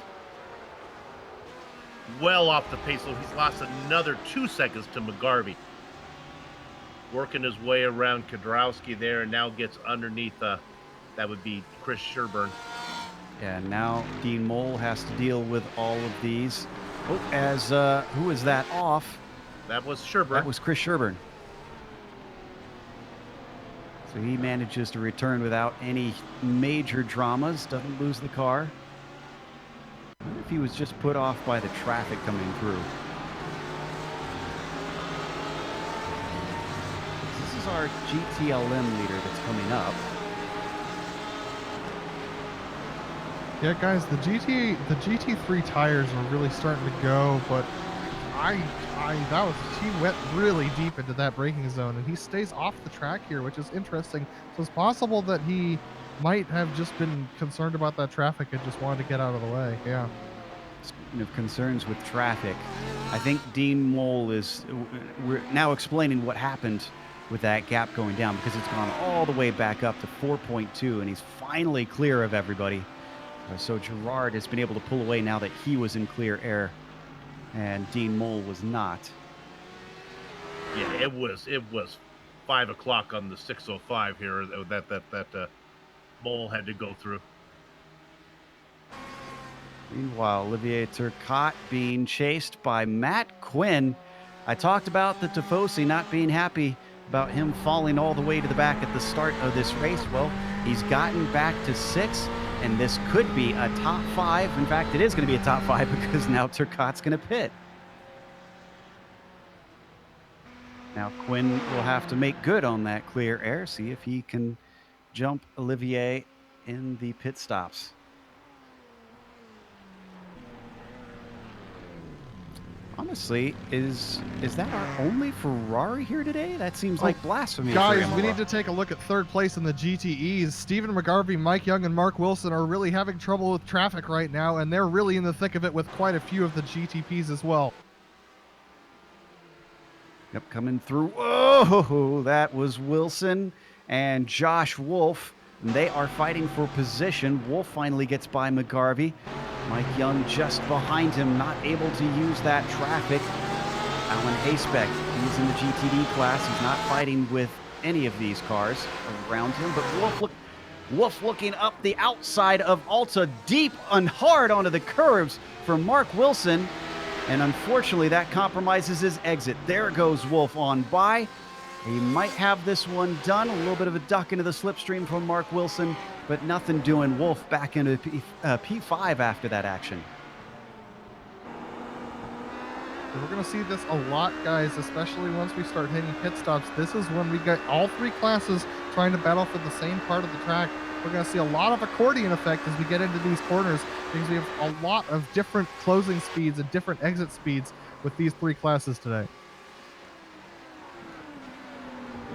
Well off the pace, so he's lost another 2 seconds to McGarvey. Working his way around Kudrowski there, and now gets underneath, that would be Chris Sherburne. Yeah, now Dean Mole has to deal with all of these. Oh, as, who is that off? That was Sherburne. That was Chris Sherburne. So he manages to return without any major dramas, doesn't lose the car. I wonder if he was just put off by the traffic coming through. This is our GTLM leader that's coming up. Yeah, guys, the GT3 tires are really starting to go, but he went really deep into that braking zone, and he stays off the track here, which is interesting. So it's possible that he might have just been concerned about that traffic and just wanted to get out of the way. Yeah. Speaking of concerns with traffic, I think Dean Mole we're now explaining what happened with that gap going down, because it's gone all the way back up to 4.2, and he's finally clear of everybody. So Gerard has been able to pull away now that he was in clear air, and Dean Mole was not. Yeah, it was 5 o'clock on the 605 here that Mole had to go through. Meanwhile, Olivier Turcotte being chased by Matt Quinn. I talked about the Tifosi not being happy about him falling all the way to the back at the start of this race. Well, he's gotten back to 6th. And this could be a top 5. In fact, it is going to be a top 5 because now Turcotte's going to pit. Now Quinn will have to make good on that clear air, see if he can jump Olivier in the pit stops. Honestly, is that our only Ferrari here today? That seems like blasphemy. Guys, we need to take a look at third place in the GTEs. Stephen McGarvey, Mike Young, and Mark Wilson are really having trouble with traffic right now, and they're really in the thick of it with quite a few of the GTPs as well. Yep, coming through. Oh, that was Wilson and Josh Wolf. And they are fighting for position. Wolf finally gets by McGarvey. Mike Young just behind him, not able to use that traffic. Alan Haysbeck, he's in the GTD class. He's not fighting with any of these cars around him. But Wolf looking up the outside of Alta, deep and hard onto the curves for Mark Wilson. And unfortunately, that compromises his exit. There goes Wolf on by. He might have this one done. A little bit of a duck into the slipstream from Mark Wilson, but nothing doing. Wolf back into P5 after that action. We're going to see this a lot, guys, especially once we start hitting pit stops. This is when we get all 3 classes trying to battle for the same part of the track. We're going to see a lot of accordion effect as we get into these corners, because we have a lot of different closing speeds and different exit speeds with these 3 classes today.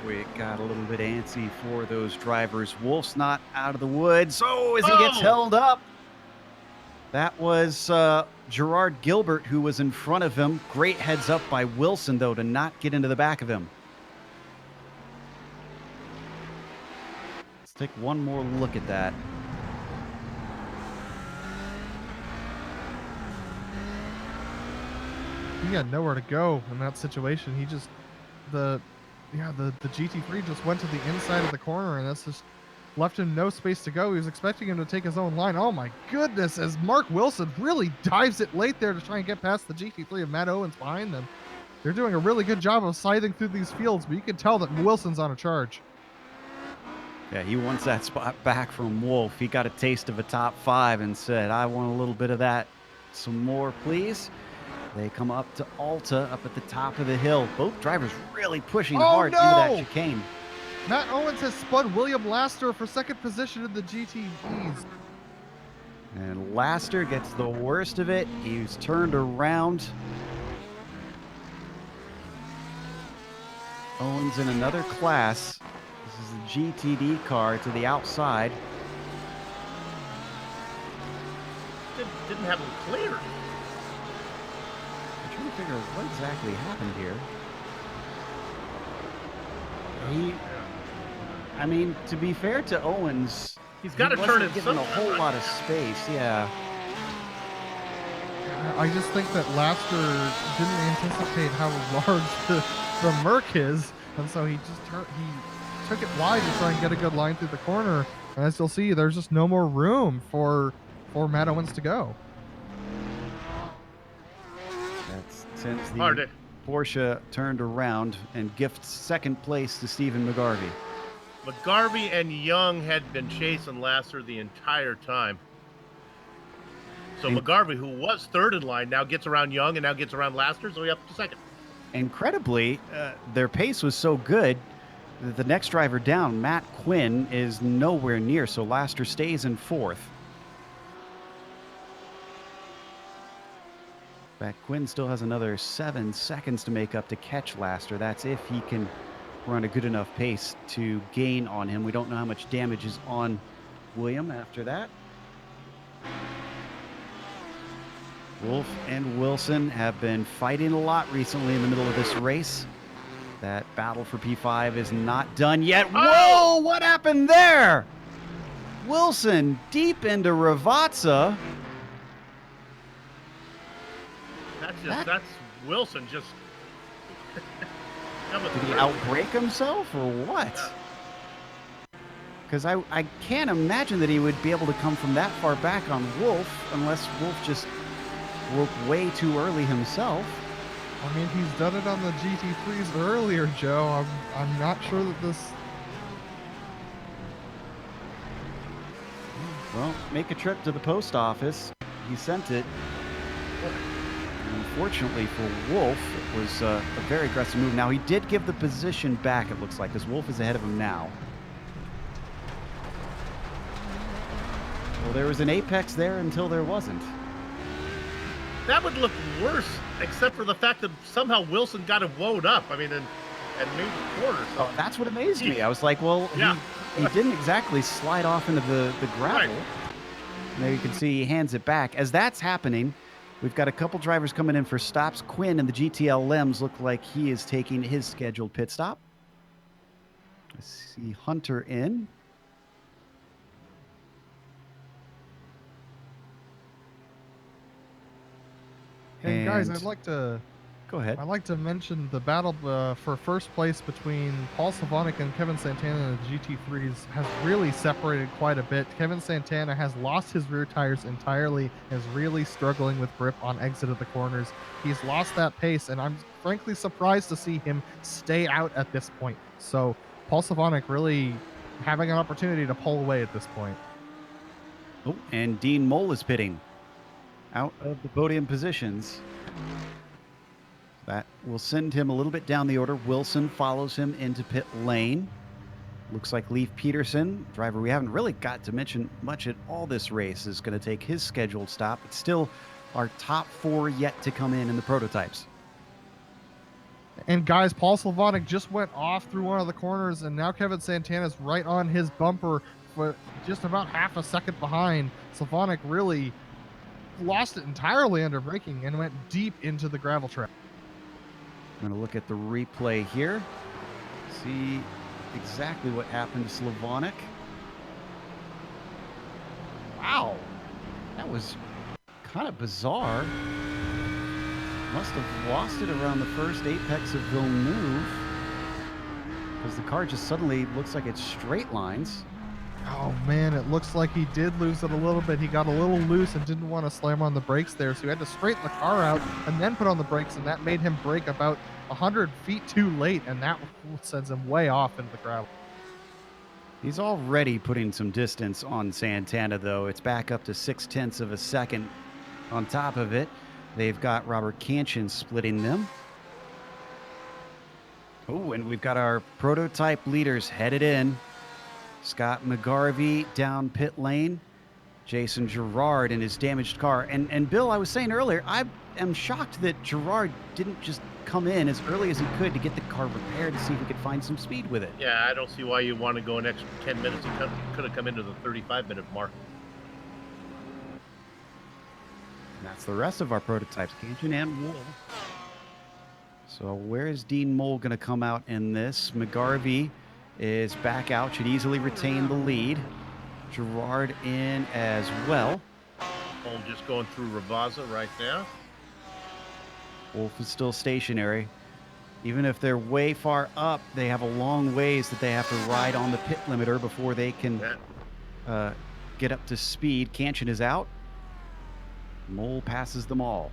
We got a little bit antsy for those drivers. Wolf's not out of the woods. Oh, as he gets held up. That was Gerard Gilbert who was in front of him. Great heads up by Wilson, though, to not get into the back of him. Let's take one more look at that. he had nowhere to go in that situation. He just the GT3 just went to the inside of the corner, and that's just left him no space to go. He was expecting him to take his own line. Oh my goodness, as Mark Wilson really dives it late there to try and get past the GT3 of Matt Owens behind them. They're doing a really good job of scything through these fields, but you can tell that Wilson's on a charge. Yeah, he wants that spot back from Wolf. He got a taste of a top 5 and said, I want a little bit of that. Some more, please. They come up to Alta up at the top of the hill. Both drivers really pushing hard into that chicane. Matt Owens has spun William Laster for second position in the GTVs. And Laster gets the worst of it. He's turned around. Owens in another class. This is a GTD car to the outside. Didn't have him cleared. I'm trying to figure out what exactly happened here. I mean, to be fair to Owens, he's got to turn it given a whole lot of space. Yeah. I just think that Laster didn't anticipate how large the Merc is, and so he took it wide to try and get a good line through the corner. And as you'll see, there's just no more room for Matt Owens to go. That's since the Porsche turned around and gifts second place to Stephen McGarvey. McGarvey and Young had been chasing Laster the entire time. So McGarvey, who was third in line, now gets around Young and now gets around Laster, so he up to second. Incredibly, their pace was so good that the next driver down, Matt Quinn, is nowhere near, so Laster stays in fourth. In fact, Quinn still has another 7 seconds to make up to catch Laster. That's if he can run a good enough pace to gain on him. We don't know how much damage is on William after that. Wolf and Wilson have been fighting a lot recently in the middle of this race. That battle for P5 is not done yet. Whoa, what happened there? Wilson deep into Ravazza. That's Wilson just... Did he outbrake himself or what? Because I can't imagine that he would be able to come from that far back on Wolf unless Wolf just broke way too early himself. I mean, he's done it on the GT3s earlier, Joe. I'm not sure that this... Well, make a trip to the post office. He sent it. Unfortunately for Wolf, it was a very aggressive move. Now, he did give the position back, it looks like, because Wolf is ahead of him now. Well, there was an apex there until there wasn't. That would look worse, except for the fact that somehow Wilson got him wound up. I mean, and made the corner. So. Oh, that's what amazed me. I was like, well, yeah. he didn't exactly slide off into the gravel. Right. There you can see he hands it back. As that's happening, we've got a couple drivers coming in for stops. Quinn and the GTL Lems look like he is taking his scheduled pit stop. I see Hunter in. And guys, I'd like to go ahead. I'd like to mention the battle for first place between Paul Slavonic and Kevin Santana in the GT3s has really separated quite a bit. Kevin Santana has lost his rear tires entirely, is really struggling with grip on exit of the corners. He's lost that pace, and I'm frankly surprised to see him stay out at this point. So Paul Slavonic really having an opportunity to pull away at this point. Oh, and Dean Mole is pitting out of the podium positions. That will send him a little bit down the order. Wilson follows him into pit lane. Looks like Leif Peterson, driver we haven't really got to mention much at all this race, is going to take his scheduled stop. It's still our top 4 yet to come in the prototypes. And guys, Paul Slavonic just went off through one of the corners, and now Kevin Santana's right on his bumper, but just about half a second behind. Slavonic really lost it entirely under braking and went deep into the gravel trap. I'm going to look at the replay here, see exactly what happened to Slavonic. Wow, that was kind of bizarre. Must have lost it around the first apex of Villeneuve, because the car just suddenly looks like it's straight lines. Oh man, it looks like he did lose it a little bit. He got a little loose and didn't want to slam on the brakes there, so he had to straighten the car out and then put on the brakes, and that made him brake about 100 feet too late, and that sends him way off into the gravel. He's already putting some distance on Santana, though. It's back up to 0.6 of a second. On top of it, they've got Robert Kanchan splitting them. Oh, and we've got our prototype leaders headed in. Scott McGarvey down pit lane. Jason Girard in his damaged car. And Bill, I was saying earlier, I am shocked that Girard didn't just come in as early as he could to get the car repaired to see if he could find some speed with it. Yeah, I don't see why you want to go an extra 10 minutes. He could have come into the 35-minute mark. And that's the rest of our prototypes, Kanchan and Wool. So where is Dean Mole going to come out in this? McGarvey is back out, should easily retain the lead. Girard in as well. Mole just going through Ravazza right now. Wolf is still stationary. Even if they're way far up, they have a long ways that they have to ride on the pit limiter before they can get up to speed. Kanchan is out. Mole passes them all.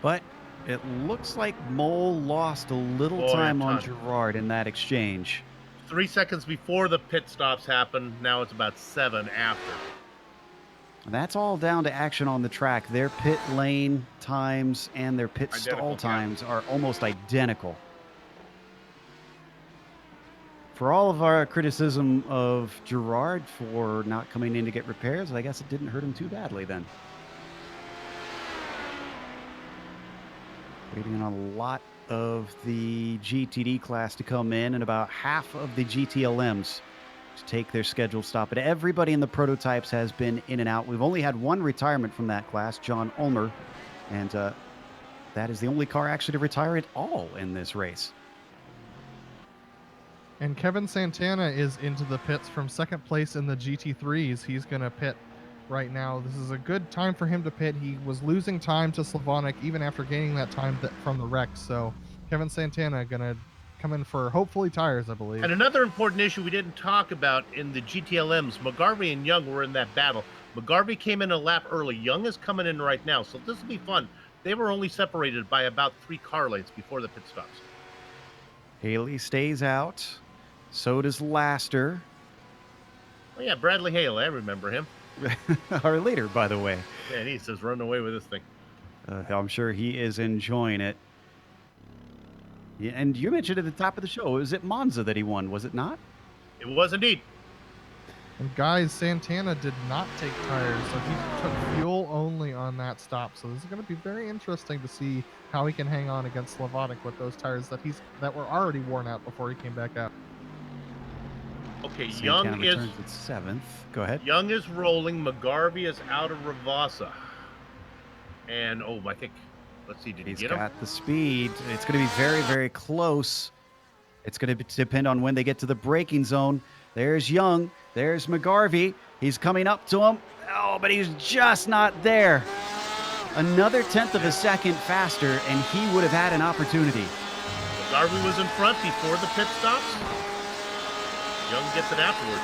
But it looks like Mole lost a little time on Girard in that exchange. 3 seconds before the pit stops happened. Now it's about 7 after. And that's all down to action on the track. Their pit lane times and their pit stall times are almost identical. For all of our criticism of Girard for not coming in to get repairs, I guess it didn't hurt him too badly then. Waiting on a lot of the GTD class to come in and about half of the GTLMs to take their scheduled stop. But everybody in the prototypes has been in and out. We've only had one retirement from that class, John Ulmer, and that is the only car actually to retire at all in this race. And Kevin Santana is into the pits from second place in the GT3s. He's going to pit right now. This is a good time for him to pit. He was losing time to Slavonic even after gaining that time from the wreck. So Kevin Santana going to come in for hopefully tires, I believe. And another important issue we didn't talk about in the GTLMs, McGarvey and Young were in that battle. McGarvey came in a lap early. Young is coming in right now, so this will be fun. They were only separated by about 3 car lengths before the pit stops. Haley stays out. So does Laster. Oh yeah, Bradley Hale, I remember him. Our leader, by the way. Yeah, and he says run away with this thing. I'm sure he is enjoying it. Yeah, and you mentioned at the top of the show, was it Monza that he won, was it not? It was indeed. And guys, Santana did not take tires, so he took fuel only on that stop. So this is going to be very interesting to see how he can hang on against Slavonic with those tires that were already worn out before he came back out. Okay, Santana Young is returns at 7th. Go ahead. Young is rolling. McGarvey is out of Ravazza. And I think, let's see, did he get him? He's got the speed. It's going to be very, very close. It's going to depend on when they get to the braking zone. There's Young. There's McGarvey. He's coming up to him. Oh, but he's just not there. Another 1/10 of a second faster, and he would have had an opportunity. McGarvey was in front before the pit stops. Young gets it afterwards.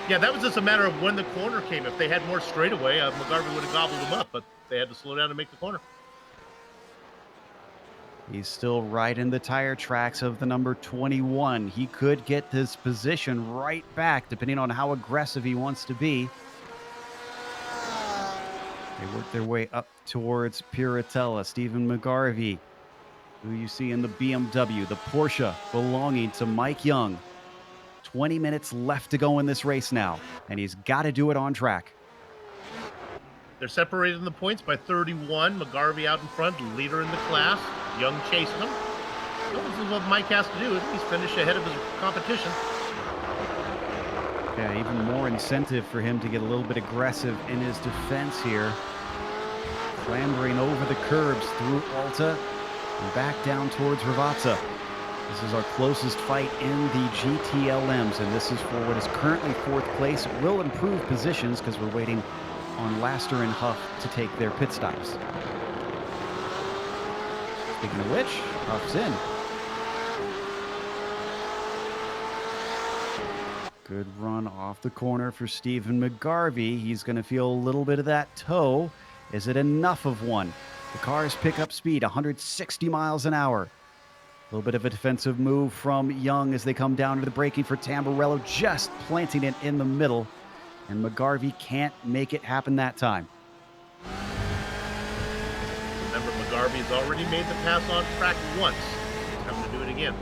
Yeah, that was just a matter of when the corner came. If they had more straightaway, McGarvey would have gobbled him up, but they had to slow down to make the corner. He's still right in the tire tracks of the number 21. He could get this position right back, depending on how aggressive he wants to be. They work their way up towards Piratella. Stephen McGarvey, who you see in the BMW, the Porsche belonging to Mike Young. 20 minutes left to go in this race now, and he's got to do it on track. They're separated in the points by 31. McGarvey out in front, leader in the class. Young chasing him. This is what Mike has to do. He's finished ahead of his competition. Yeah, even more incentive for him to get a little bit aggressive in his defense here. Clambering over the curbs through Alta and back down towards Ravazza. This is our closest fight in the GTLMs, and this is for what is currently 4th place. It will improve positions because we're waiting on Laster and Huff to take their pit stops. Speaking of which, Huff's in. Good run off the corner for Stephen McGarvey. He's going to feel a little bit of that toe. Is it enough of one? The cars pick up speed, 160 miles an hour. A little bit of a defensive move from Young as they come down to the braking for Tamburello, just planting it in the middle. And McGarvey can't make it happen that time. Remember, McGarvey's already made the pass on track once. He's coming to do it again.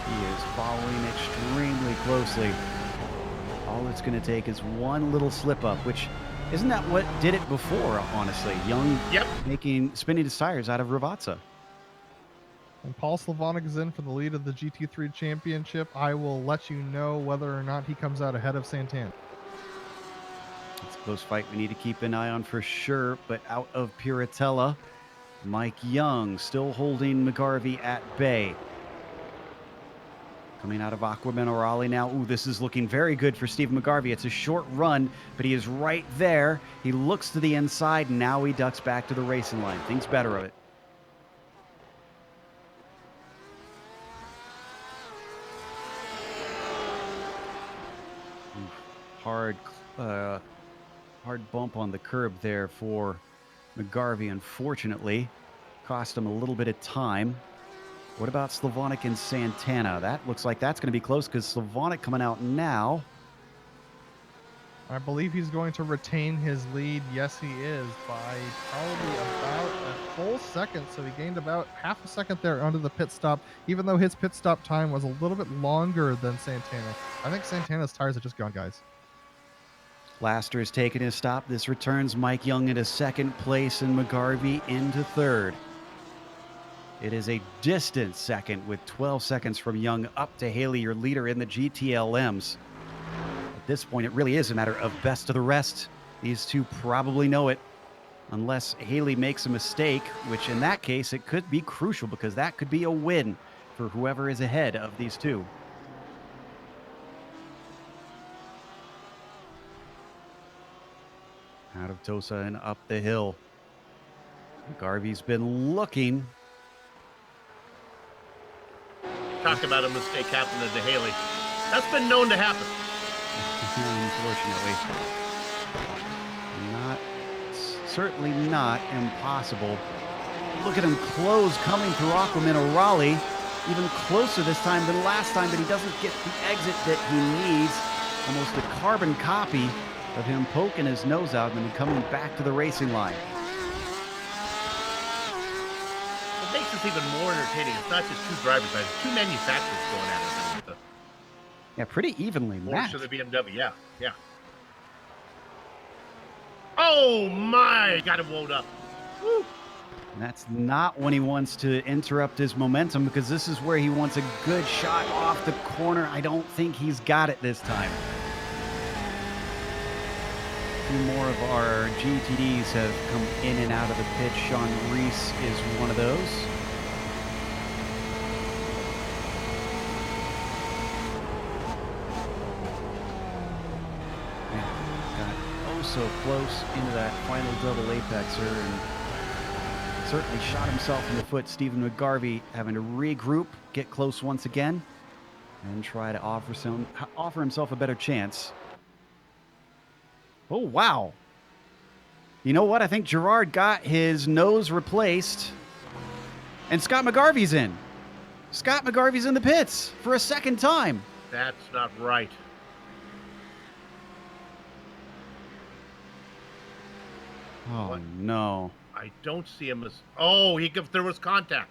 He is following extremely closely. All it's going to take is one little slip up, which isn't that what did it before, honestly? Young spinning his tires out of Ravazza. And Paul Slavonic is in for the lead of the GT3 championship. I will let you know whether or not he comes out ahead of Santana. It's a close fight we need to keep an eye on for sure, but out of Piratella, Mike Young still holding McGarvey at bay. Coming out of Aqua Minerale now. Ooh, this is looking very good for Steve McGarvey. It's a short run, but he is right there. He looks to the inside, and now he ducks back to the racing line. Thinks better of it. Hard bump on the curb there for McGarvey, unfortunately. Cost him a little bit of time. What about Slavonic and Santana? That looks like that's going to be close because Slavonic coming out now. I believe he's going to retain his lead. Yes, he is, by probably about a full second. So he gained about half a second there under the pit stop, even though his pit stop time was a little bit longer than Santana. I think Santana's tires are just gone, guys. Laster is taking his stop. This returns Mike Young into second place and McGarvey into third. It is a distant second with 12 seconds from Young up to Haley, your leader in the GTLMs. At this point, it really is a matter of best of the rest. These two probably know it, unless Haley makes a mistake, which in that case, it could be crucial because that could be a win for whoever is ahead of these two. Out of Tosa and up the hill. McGarvey's been looking. Talk about a mistake happening to Haley. That's been known to happen. Unfortunately. Certainly not impossible. Look at him close coming through Aqua Minerale. Even closer this time than last time, but he doesn't get the exit that he needs. Almost a carbon copy of him poking his nose out and then coming back to the racing line. What makes this even more entertaining, it's not just two drivers, it's two manufacturers going at it. Yeah, pretty evenly matched. Porsche, the BMW, yeah. Oh my! Got him wound up. Woo. And that's not when he wants to interrupt his momentum, because this is where he wants a good shot off the corner. I don't think he's got it this time. A few more of our GTDs have come in and out of the pit. Sean Reese is one of those. Got oh so close into that final double apexer and certainly shot himself in the foot. Stephen McGarvey having to regroup, get close once again, and try to offer himself a better chance. Oh, wow. You know what? I think Gerard got his nose replaced, and Scott McGarvey's in. Scott McGarvey's in the pits for a second time. That's not right. Oh, what? No. I don't see him as... Oh, there was contact.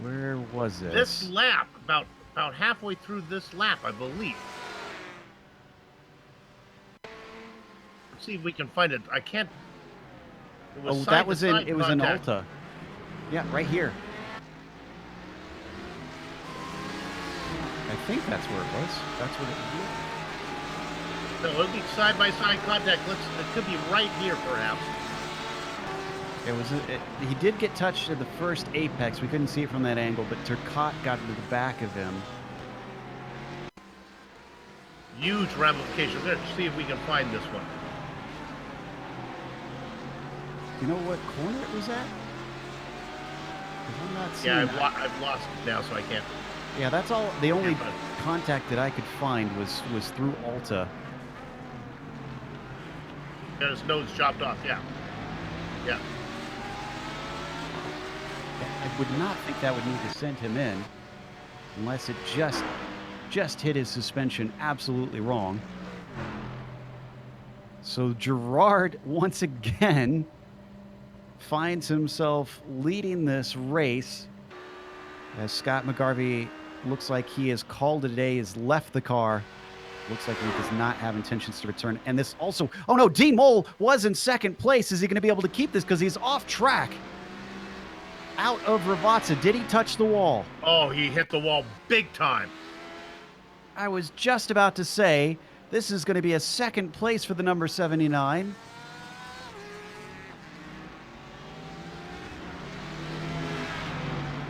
Where was this? This lap, about halfway through this lap, I believe. Let's see if we can find it. I can't... It was that was in... It was in contact. Ulta. Yeah, right here. I think that's where it was. That's what it was. No, it'll be side-by-side contact. It could be right here, perhaps. It was. He did get touched at the first apex. We couldn't see it from that angle, but Turcotte got into the back of him. huge ramifications. We're going to see if we can find this one. You know what corner it was at? 'Cause I'm not seeing Yeah, that. I've lost it now, so I can't. Yeah, that's all. The only but- contact that I could find was through Alta. Got his nose chopped off. Yeah. Yeah. I would not think that would need to send him in unless it just hit his suspension absolutely wrong. So Gerard once again finds himself leading this race as Scott McGarvey looks like he has called it a day, has left the car. Looks like he does not have intentions to return. And this also, oh no, D Mole was in second place. Is he going to be able to keep this? Because he's off track. Out of Ravazza. Did he touch the wall? Oh, he hit the wall big time. I was just about to say, this is going to be a second place for the number 79.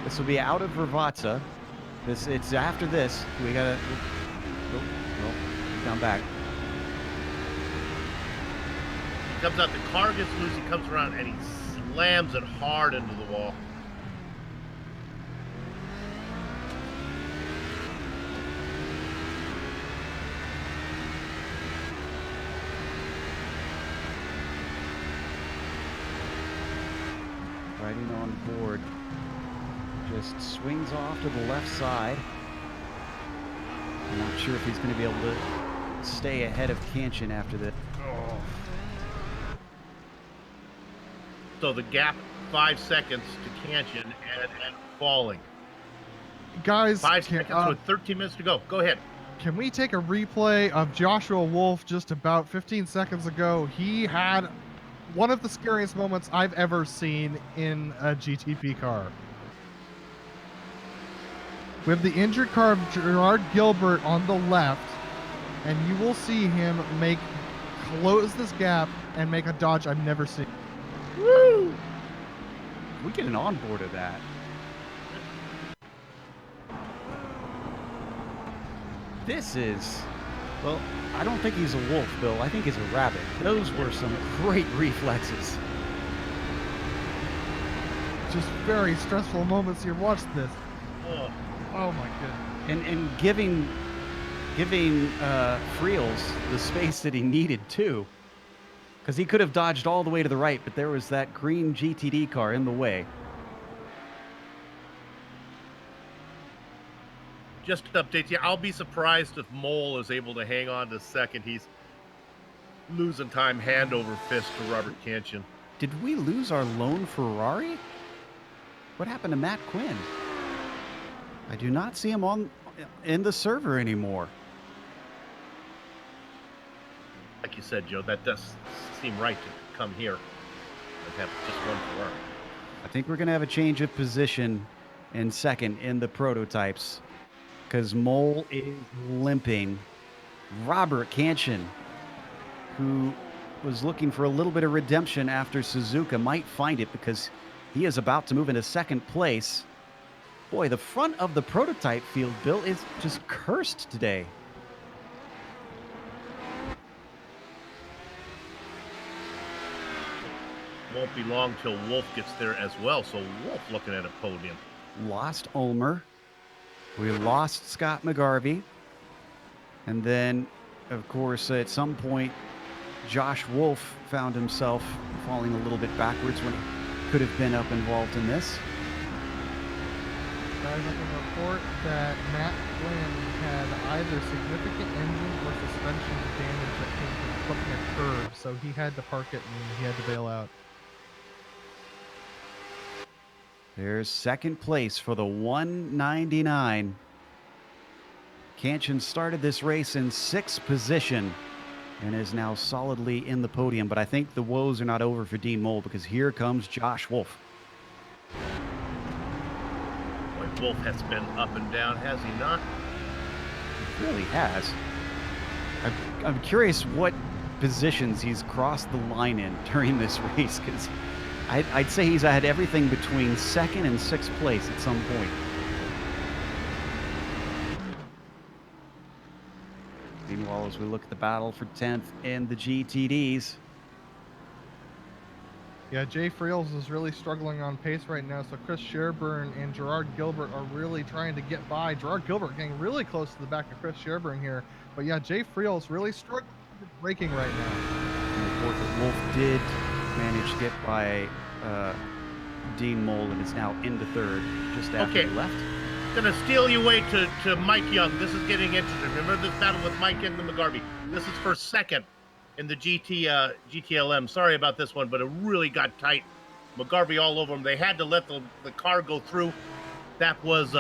This will be out of Ravazza. It's after this. We got to... Well, he's gone back. He comes out, the car gets loose, he comes around, and he slams it hard into the wall. Riding on board. Just swings off to the left side. I'm not sure if he's going to be able to stay ahead of Kanchan after this. Oh. So the gap, 5 seconds to Kanchan and falling. Guys, 5 seconds with 13 minutes to go. Go ahead. can we take a replay of Joshua Wolf just about 15 seconds ago? He had one of the scariest moments I've ever seen in a GTP car. We have the injured car of Gerard Gilbert on the left, and you will see him close this gap and make a dodge I've never seen. Woo! We get an onboard of that. This is, well, I don't think he's a wolf, Bill. I think he's a rabbit. Those were some great reflexes. Just very stressful moments here. Watch this. Oh. Oh my goodness. And giving Friels the space that he needed too, because he could have dodged all the way to the right, but there was that green GTD car in the way. Just to update you, I'll be surprised if Mole is able to hang on to second. He's losing time hand over fist to Robert Kanchan. Did we lose our lone Ferrari? What happened to Matt Quinn? I do not see him in the server anymore. Like you said, Joe, that does seem right to come here and have just one Ferrari. I think we're going to have a change of position in second in the prototypes because Mole is limping. Robert Kanchan, who was looking for a little bit of redemption after Suzuka, might find it because he is about to move into second place. Boy, the front of the prototype field, Bill, is just cursed today. Won't be long till Wolf gets there as well, so Wolf looking at a podium. Lost Ulmer. We lost Scott McGarvey. And then, of course, at some point, Josh Wolf found himself falling a little bit backwards when he could have been up involved in this. Guys, I can report that Matt Quinn had either significant engine or suspension damage that came from flipping a curb, so he had to park it and he had to bail out. There's second place for the 199. Kanchan started this race in 6th position and is now solidly in the podium. But I think the woes are not over for Dean Mole because here comes Josh Wolf. Boy, Wolf has been up and down, has he not? He really has. I'm curious what positions he's crossed the line in during this race because I'd say he's had everything between 2nd and 6th place at some point. Meanwhile, as we look at the battle for 10th in the GTDs. Yeah, Jay Friels is really struggling on pace right now, so Chris Sherburne and Gerard Gilbert are really trying to get by. Gerard Gilbert getting really close to the back of Chris Sherburne here. But yeah, Jay Friels really struggling with braking right now. And report that Wolf did manage to get by Dean Mole and is now into third, just after he left. Gonna steal you away to Mike Young. This is getting interesting. Remember this battle with Mike Young and McGarvey. This is for second in the GTLM. Sorry about this one, but it really got tight. McGarvey all over him. They had to let the car go through. That was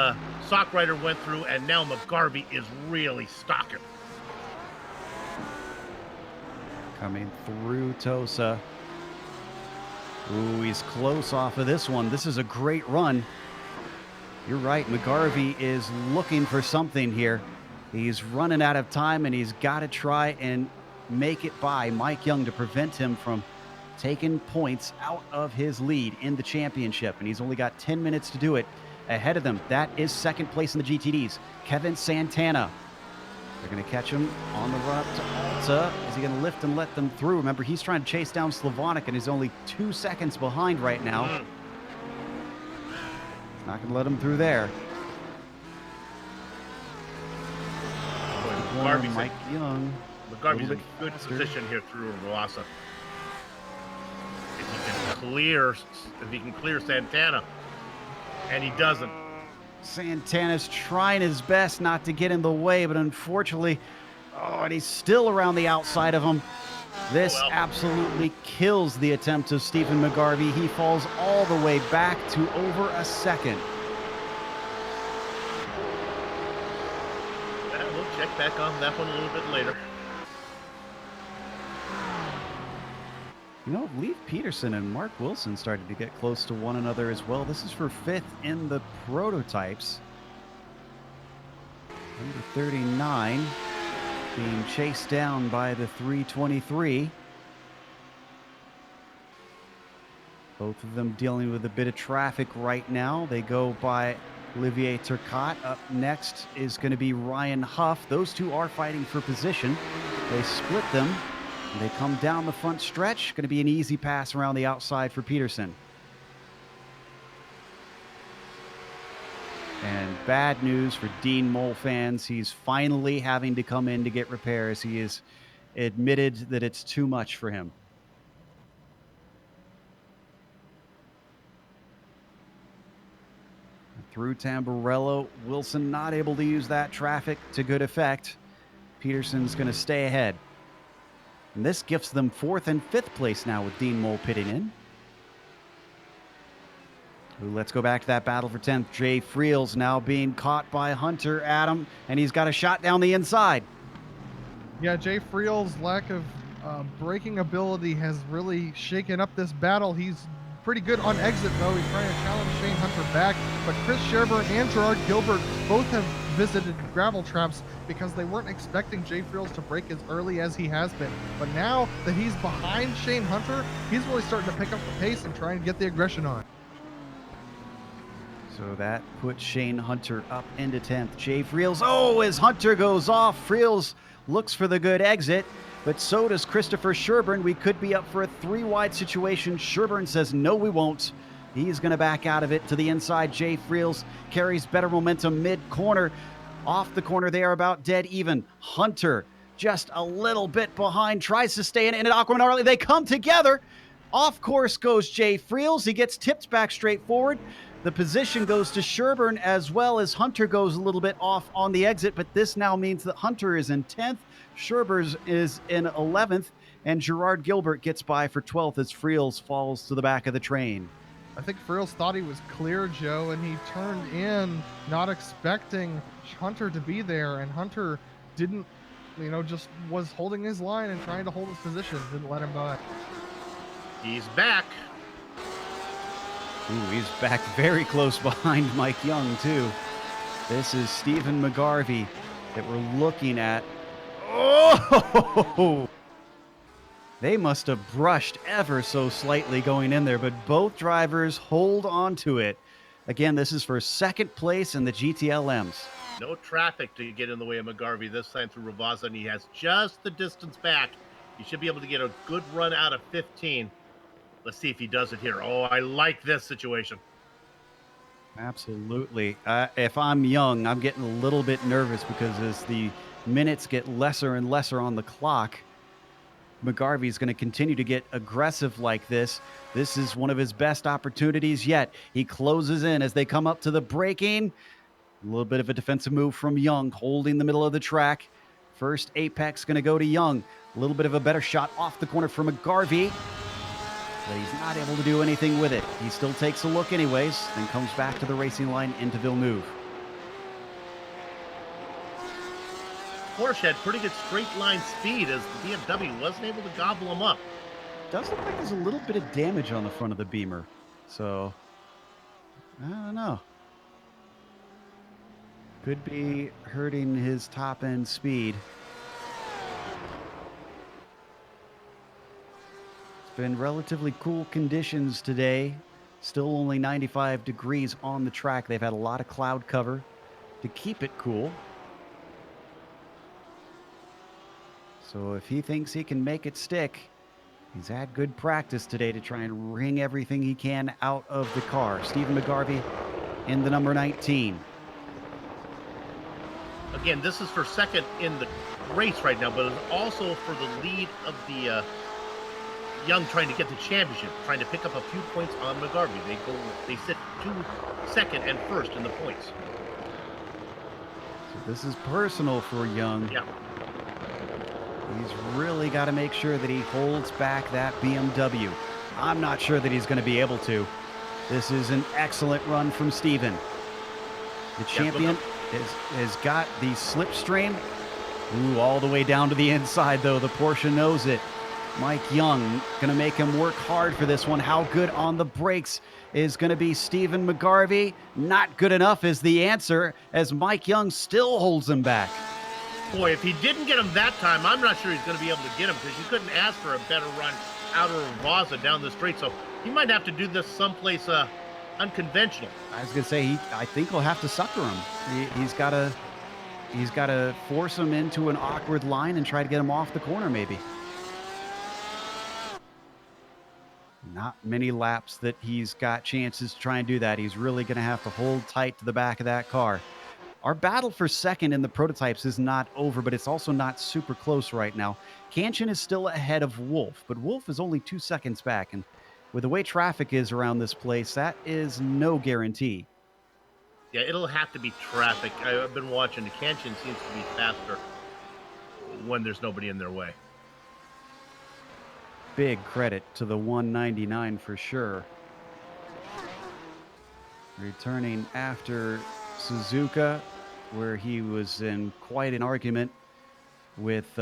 Sock Rider went through, and now McGarvey is really stalking. Coming through Tosa. Ooh, he's close off of this one. This is a great run. You're right, McGarvey is looking for something here. He's running out of time, and he's got to try and make it by Mike Young to prevent him from taking points out of his lead in the championship, and he's only got 10 minutes to do it. Ahead of them, that is second place in the GTDs, Kevin Santana. They're going to catch him on the run up to Alta. Is he going to lift and let them through? Remember, he's trying to chase down Slavonic, and he's only 2 seconds behind right now. Not going to let him through there. McGarvey's Mike Young. McGarvey's in good position here through Roasa. If he can clear Santana, and he doesn't. Santana's trying his best not to get in the way, but unfortunately, and he's still around the outside of him. This absolutely kills the attempt of Stephen McGarvey. He falls all the way back to over a second. We'll check back on that one a little bit later. You know, Leif Peterson and Mark Wilson started to get close to one another as well. This is for 5th in the prototypes. Number 39 being chased down by the 323. Both of them dealing with a bit of traffic right now. They go by Olivier Turcotte. Up next is going to be Ryan Huff. Those two are fighting for position. They split them. They come down the front stretch. Going to be an easy pass around the outside for Peterson. And bad news for Dean Mole fans. He's finally having to come in to get repairs. He has admitted that it's too much for him. Through Tamburello, Wilson not able to use that traffic to good effect. Peterson's going to stay ahead. And this gifts them 4th and 5th place now with Dean Mole pitting in. Ooh, let's go back to that battle for 10th. Jay Friels now being caught by Hunter Adam, and he's got a shot down the inside. Yeah, Jay Friels' lack of braking ability has really shaken up this battle. He's pretty good on exit, though. He's trying to challenge Shane Hunter back. But Chris Sherburne and Gerard Gilbert both have visited gravel traps because they weren't expecting Jay Friels to brake as early as he has been. But now that he's behind Shane Hunter, he's really starting to pick up the pace and trying to get the aggression on. So that puts Shane Hunter up into 10th. Jay Friels, as Hunter goes off, Friels looks for the good exit, but so does Christopher Sherburne. We could be up for a 3-wide situation. Sherburne says, no, we won't. He's going to back out of it to the inside. Jay Friels carries better momentum mid-corner. Off the corner, they are about dead even. Hunter just a little bit behind, tries to stay in it, and Aquaman Harley, they come together. Off course goes Jay Friels. He gets tipped back straight forward. The position goes to Sherburne as well as Hunter goes a little bit off on the exit, but this now means that Hunter is in 10th, Sherburne is in 11th, and Gerard Gilbert gets by for 12th as Friels falls to the back of the train. I think Friels thought he was clear, Joe, and he turned in not expecting Hunter to be there, and Hunter didn't, just was holding his line and trying to hold his position, didn't let him by. He's back. Ooh, he's back very close behind Mike Young, too. This is Stephen McGarvey that we're looking at. Oh! They must have brushed ever so slightly going in there, but both drivers hold on to it. Again, this is for 2nd place in the GTLMs. No traffic to get in the way of McGarvey this time through Ravazza, and he has just the distance back. He should be able to get a good run out of 15. Let's see if he does it here. Oh, I like this situation. Absolutely. If I'm young, I'm getting a little bit nervous because as the minutes get lesser and lesser on the clock, McGarvey is going to continue to get aggressive like this. This is one of his best opportunities yet. He closes in as they come up to the braking. A little bit of a defensive move from Young, holding the middle of the track. First apex going to go to Young. A little bit of a better shot off the corner for McGarvey, but he's not able to do anything with it. He still takes a look anyways, then comes back to the racing line into Villeneuve. Porsche had pretty good straight line speed as the BMW wasn't able to gobble him up. Does look like there's a little bit of damage on the front of the Beamer, so I don't know. Could be hurting his top end speed. It's been relatively cool conditions today. Still only 95 degrees on the track. They've had a lot of cloud cover to keep it cool. So if he thinks he can make it stick, he's had good practice today to try and wring everything he can out of the car. Stephen McGarvey in the number 19. Again, this is for second in the race right now, but it's also for the lead of the Young trying to get the championship, trying to pick up a few points on McGarvey. They sit second and first in the points. So this is personal for Young. Yeah. He's really got to make sure that he holds back that BMW. I'm not sure that he's going to be able to. This is an excellent run from Steven. The champion has got the slipstream. Ooh, all the way down to the inside, though. The Porsche knows it. Mike Young going to make him work hard for this one. How good on the brakes is going to be Stephen McGarvey? Not good enough is the answer, as Mike Young still holds him back. Boy, if he didn't get him that time, I'm not sure he's going to be able to get him, because you couldn't ask for a better run out of Ravazza down the straight. So he might have to do this someplace unconventional. I was going to say, I think he'll have to sucker him. He's got to force him into an awkward line and try to get him off the corner, maybe. Not many laps that he's got chances to try and do that. He's really going to have to hold tight to the back of that car. Our battle for second in the prototypes is not over, but it's also not super close right now. Kanchan is still ahead of Wolf, but Wolf is only 2 seconds back, and with the way traffic is around this place, that is no guarantee. Yeah, it'll have to be traffic. I've been watching. The Kanchan seems to be faster when there's nobody in their way. Big credit to the 199 for sure. Returning after Suzuka, where he was in quite an argument with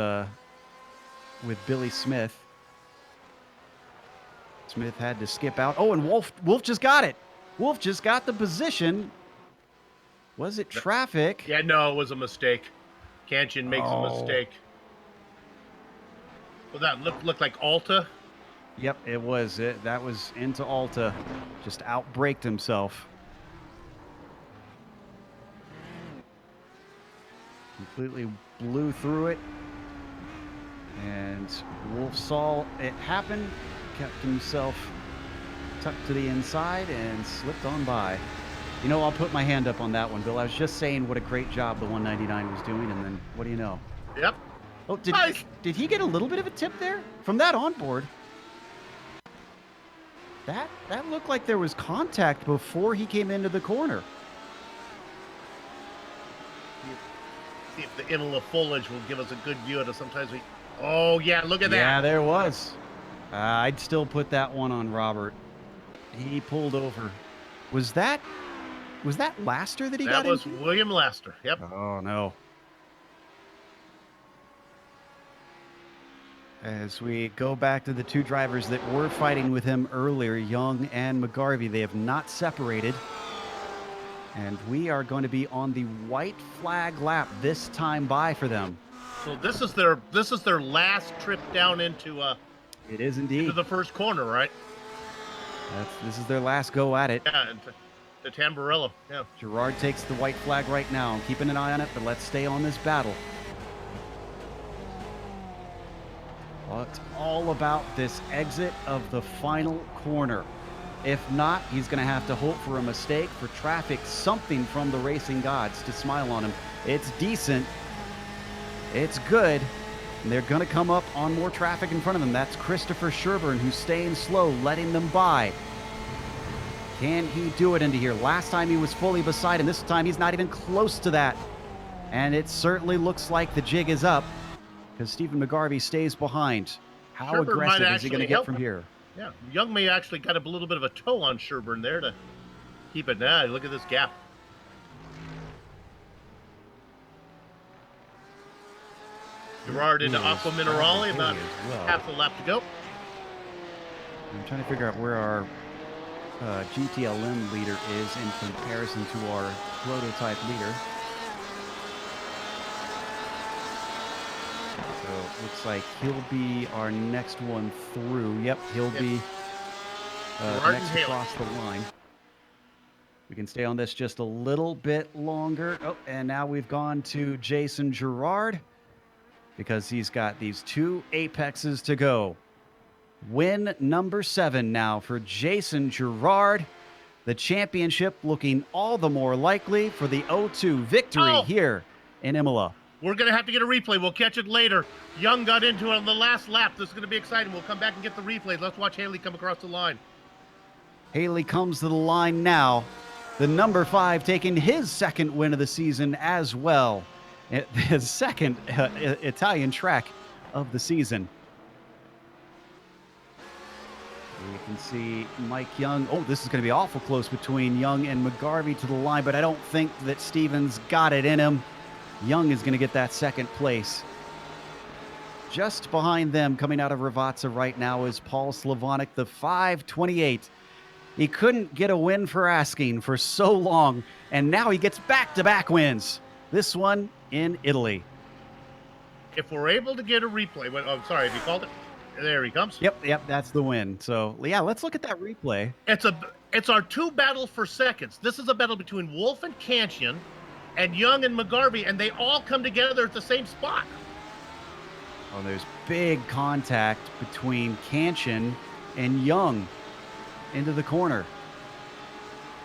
Billy Smith. Smith had to skip out. Oh, and Wolf just got it. Wolf just got the position. Was it traffic? Yeah, no, it was a mistake. Kanchan makes a mistake. Well, that looked like Alta. Yep, it was. That was into Alta. Just outbraked himself. Completely blew through it. And Wolf saw it happen, kept himself tucked to the inside, and slipped on by. You know, I'll put my hand up on that one, Bill. I was just saying what a great job the 199 was doing, and then what do you know? Yep. Oh, Nice. Did he get a little bit of a tip there from that onboard? That looked like there was contact before he came into the corner. See if the Imola foliage will give us a good view of it. Sometimes we... Oh, yeah, look at that. Yeah, there was. I'd still put that one on Robert. He pulled over. Was that Laster that he got That was into? William Laster. Yep. Oh, no. As we go back to the two drivers that were fighting with him earlier, Young and McGarvey, they have not separated. And we are going to be on the white flag lap this time by for them. So this is their last trip down into It is indeed. into the first corner, right? This is their last go at it. Yeah. to Tamburello. Yeah. Girard takes the white flag right now. I'm keeping an eye on it, but let's stay on this battle. Well, it's all about this exit of the final corner. If not, he's going to have to hope for a mistake, for traffic, something from the racing gods to smile on him. It's decent. It's good. And they're going to come up on more traffic in front of them. That's Christopher Sherburne, who's staying slow, letting them by. Can he do it into here? Last time he was fully beside him. This time he's not even close to that. And it certainly looks like the jig is up because Stephen McGarvey stays behind. How Sherburne aggressive might is he going to actually get from here? Yeah, Young may actually got a little bit of a toe on Sherburne there to keep it now. Look at this gap. Girard into Aqua Minerale, about half the lap to go. I'm trying to figure out where our GTLM leader is in comparison to our prototype leader. So it looks like he'll be our next one through. Yep, he'll be next across the line. We can stay on this just a little bit longer. Oh, and now we've gone to Jason Girard because he's got these 2 apexes to go. Win number 7 now for Jason Girard. The championship looking all the more likely for the 0-2 victory here in Imola. We're going to have to get a replay. We'll catch it later. Young got into it on the last lap. This is going to be exciting. We'll come back and get the replay. Let's watch Haley come across the line. Haley comes to the line now. The number 5 taking his second win of the season as well. His second Italian track of the season. You can see Mike Young. Oh, this is going to be awful close between Young and McGarvey to the line, but I don't think that Stevens got it in him. Young is going to get that second place. Just behind them, coming out of Ravazza right now, is Paul Slavonic, the 528. He couldn't get a win for asking for so long, and now he gets back-to-back wins. This one in Italy. If we're able to get a replay, oh, sorry, have you called it? There he comes. Yep, that's the win. So, yeah, let's look at that replay. It's our 2 battle for seconds. This is a battle between Wolf and Canchian and Young and McGarvey, and they all come together at the same spot. Oh, there's big contact between Canchian and Young into the corner.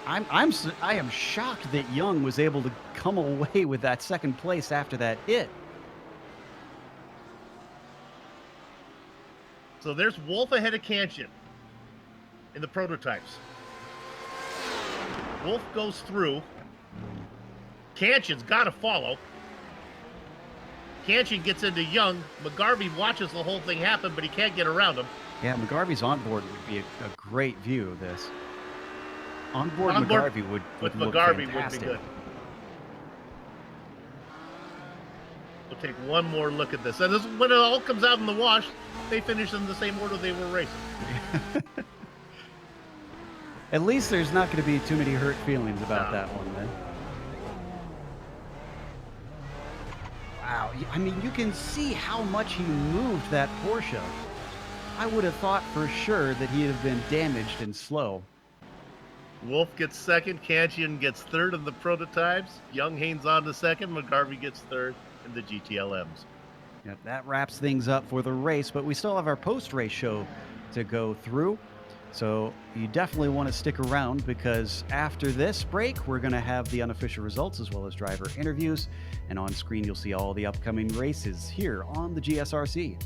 I am shocked that Young was able to come away with that second place after that hit. So there's Wolf ahead of Canchian in the prototypes. Wolf goes through. Canchian's got to follow. Canchian gets into Young. McGarvey watches the whole thing happen, but he can't get around him. Yeah, McGarvey's onboard would be a great view of this. Onboard McGarvey would look McGarvey fantastic. would be good. We'll take one more look at this. And this, when it all comes out in the wash, they finish in the same order they were racing. At least there's not going to be too many hurt feelings about that one, then. Wow, I mean, you can see how much he moved that Porsche. I would have thought for sure that he'd have been damaged and slow. Wolf gets second, Canchian gets third in the prototypes. Young hangs on to second, McGarvey gets third in the GTLMs. Yep, that wraps things up for the race, but we still have our post-race show to go through. So you definitely want to stick around because after this break, we're going to have the unofficial results as well as driver interviews. And on screen, you'll see all the upcoming races here on the GSRC.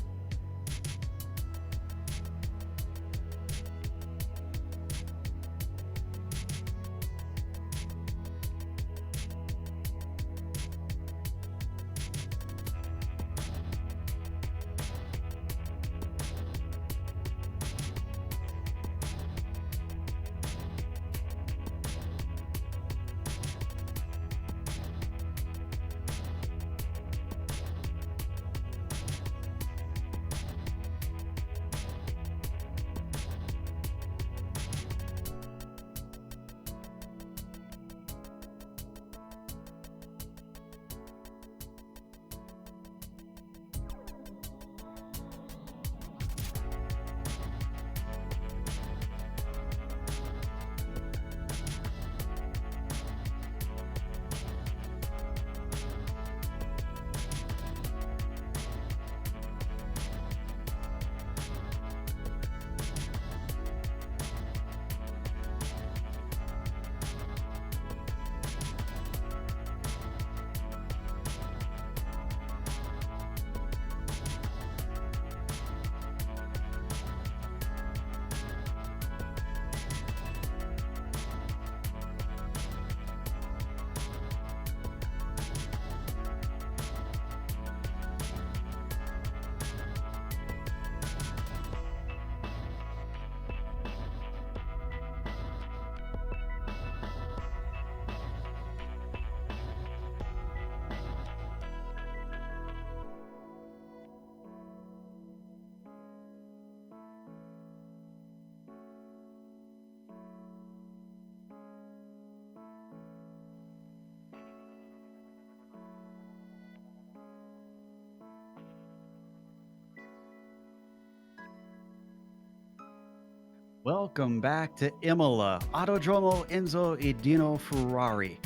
Welcome back to Imola, Autodromo Enzo e Dino Ferrari.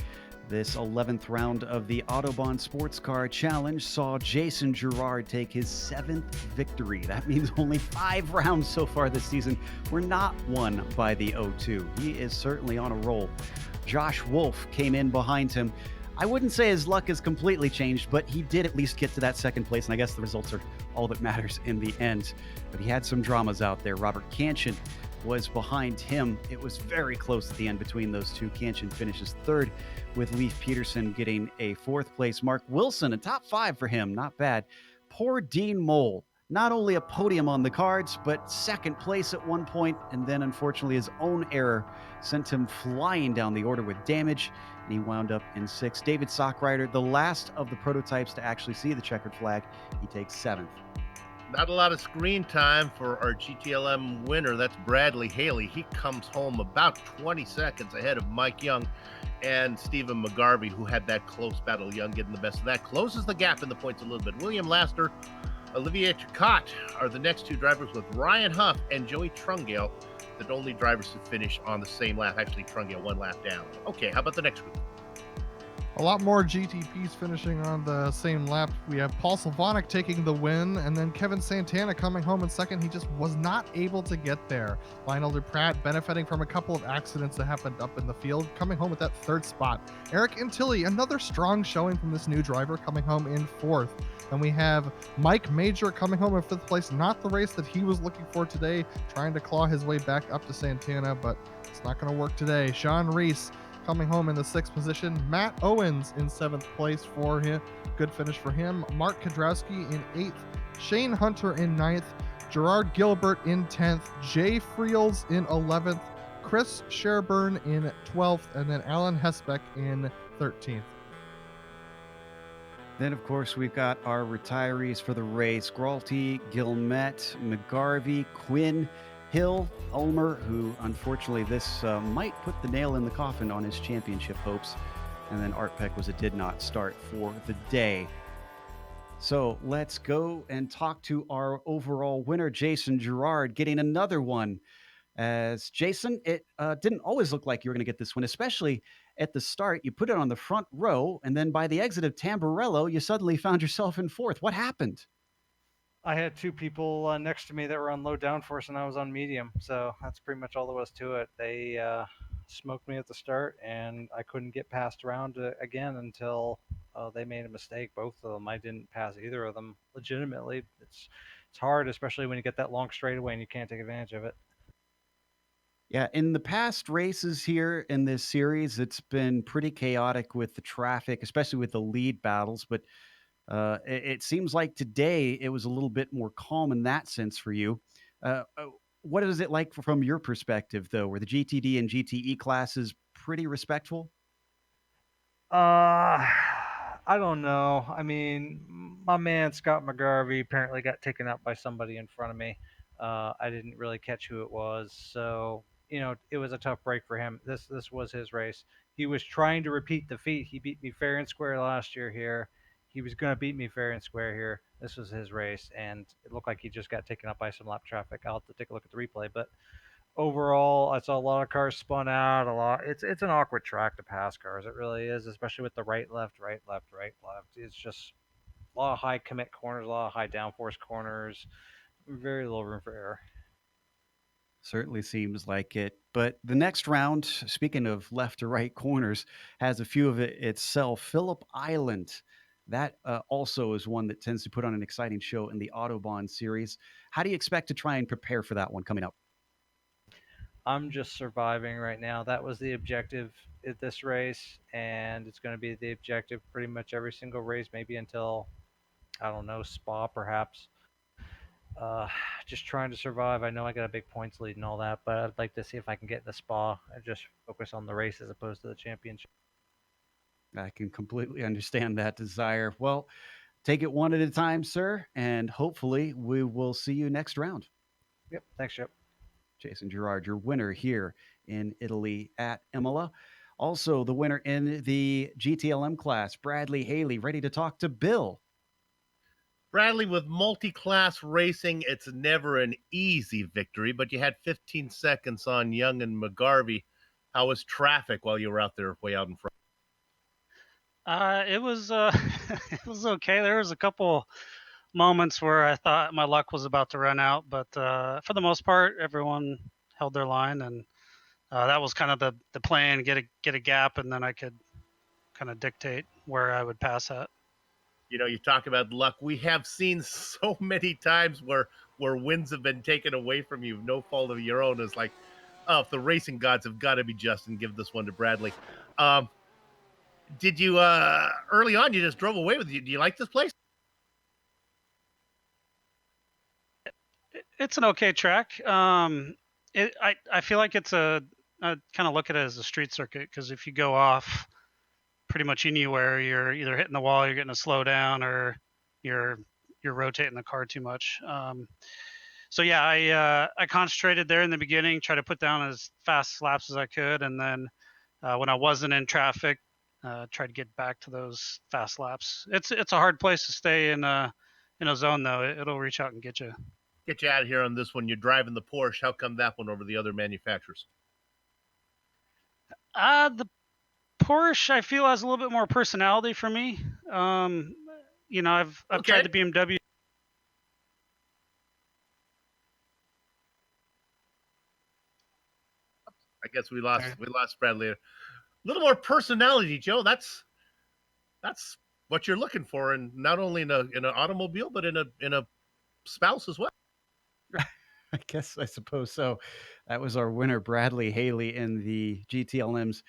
This 11th round of the Autobahn Sportscar Challenge saw Jason Girard take his 7th victory. That means only 5 rounds so far this season were not won by the O2. He is certainly on a roll. Josh Wolf came in behind him. I wouldn't say his luck has completely changed, but he did at least get to that second place, and I guess the results are all that matters in the end. But he had some dramas out there. Robert Kanchan was behind him. It was very close at the end between those two. Kanchan finishes third, with Leif Peterson getting a fourth place. Mark Wilson, a top 5 for him. Not bad. Poor Dean Mole. Not only a podium on the cards, but second place at one point, and then unfortunately his own error sent him flying down the order with damage, and he wound up in 6th. David Sockrider, the last of the prototypes to actually see the checkered flag, he takes 7th. Not a lot of screen time for our GTLM winner. That's Bradley Haley. He comes home about 20 seconds ahead of Mike Young and Stephen McGarvey, who had that close battle. Young getting the best of that. Closes the gap in the points a little bit. William Laster, Olivier Chicot are the next two drivers, with Ryan Huff and Joey Trungale, the only drivers to finish on the same lap. Actually, Trungale 1 lap down. Okay, how about the next group? A lot more GTPs finishing on the same lap. We have Paul Sylvanek taking the win, and then Kevin Santana coming home in second. He just was not able to get there. Lionel Duprat benefiting from a couple of accidents that happened up in the field, coming home with that third spot. Eric Antilli, another strong showing from this new driver, coming home in fourth. And we have Mike Major coming home in fifth place. Not the race that he was looking for today, trying to claw his way back up to Santana, but it's not going to work today. Sean Reese coming home in the 6th position. Matt Owens in 7th place for him. Good finish for him. Mark Kadrowski in 8th. Shane Hunter in 9th. Gerard Gilbert in 10th. Jay Friels in 11th. Chris Sherburne in 12th. And then Alan Hesbeck in 13th. Then, of course, we've got our retirees for the race. Gralty, Gilmet, McGarvey, Quinn, Hill, Ulmer, who unfortunately this might put the nail in the coffin on his championship hopes. And then Art Peck was a did not start for the day. So let's go and talk to our overall winner, Jason Girard, getting another one. As Jason, it didn't always look like you were going to get this one, especially at the start. You put it on the front row, and then by the exit of Tamburello, you suddenly found yourself in fourth. What happened? I had two people next to me that were on low downforce, and I was on medium. So that's pretty much all there was to it. They smoked me at the start, and I couldn't get passed around again until they made a mistake. Both of them. I didn't pass either of them legitimately. It's hard, especially when you get that long straightaway and you can't take advantage of it. Yeah, in the past races here in this series, it's been pretty chaotic with the traffic, especially with the lead battles. But it seems like today it was a little bit more calm in that sense for you. What is it like from your perspective, though? Were the GTD and GTE classes pretty respectful? Uh, I don't know. I mean, my man Scott McGarvey apparently got taken out by somebody in front of me. I didn't really catch who it was, so it was a tough break for him. This was his race. He was trying to repeat defeat. He beat me fair and square last year here. He was going to beat me fair and square here. This was his race, and it looked like he just got taken up by some lap traffic. I'll have to take a look at the replay, but overall, I saw a lot of cars spun out. A lot. It's an awkward track to pass cars. It really is, especially with the right, left, right, left, right, left. It's just a lot of high commit corners, a lot of high downforce corners. Very little room for error. Certainly seems like it. But the next round, speaking of left to right corners, has a few of it itself. Phillip Island. That also is one that tends to put on an exciting show in the Autobahn series. How do you expect to try and prepare for that one coming up? I'm just surviving right now. That was the objective at this race, and it's going to be the objective pretty much every single race, maybe until I don't know Spa perhaps. Uh, just trying to survive. I know I got a big points lead and all that, but I'd like to see if I can get in the Spa and just focus on the race as opposed to the championship. I can completely understand that desire. Well, take it one at a time, sir, and hopefully we will see you next round. Yep. Thanks, Chip. Jason Girard, your winner here in Italy at Imola. Also, the winner in the GTLM class, Bradley Haley, ready to talk to Bill. Bradley, with multi-class racing, it's never an easy victory, but you had 15 seconds on Young and McGarvey. How was traffic while you were out there way out in front? It was it was okay. There was a couple moments where I thought my luck was about to run out, but for the most part, everyone held their line, and that was kind of the plan: get a gap, and then I could kind of dictate where I would pass at. You know, you talk about luck. We have seen so many times where wins have been taken away from you, no fault of your own. It's like, oh, if the racing gods have got to be just and give this one to Bradley. Um, did you early on? You just drove away with you. Do you like this place? It's an okay track. I feel like it's I kind of look at it as a street circuit because if you go off pretty much anywhere, you're either hitting the wall, you're getting a slow down, or you're you're rotating the car too much. So yeah, I concentrated there in the beginning, try to put down as fast laps as I could, and then when I wasn't in traffic, try to get back to those fast laps. It's a hard place to stay in a zone though. It'll reach out and get you. Get you out of here on this one. You're driving the Porsche. How come that one over the other manufacturers? The Porsche I feel has a little bit more personality for me. Um, I've Okay. tried the BMW. I guess we lost Bradley. A little more personality, Joe. That's what you're looking for, and not only in an automobile, but in a spouse as well. I suppose so. That was our winner, Bradley Haley, in the GTLMs.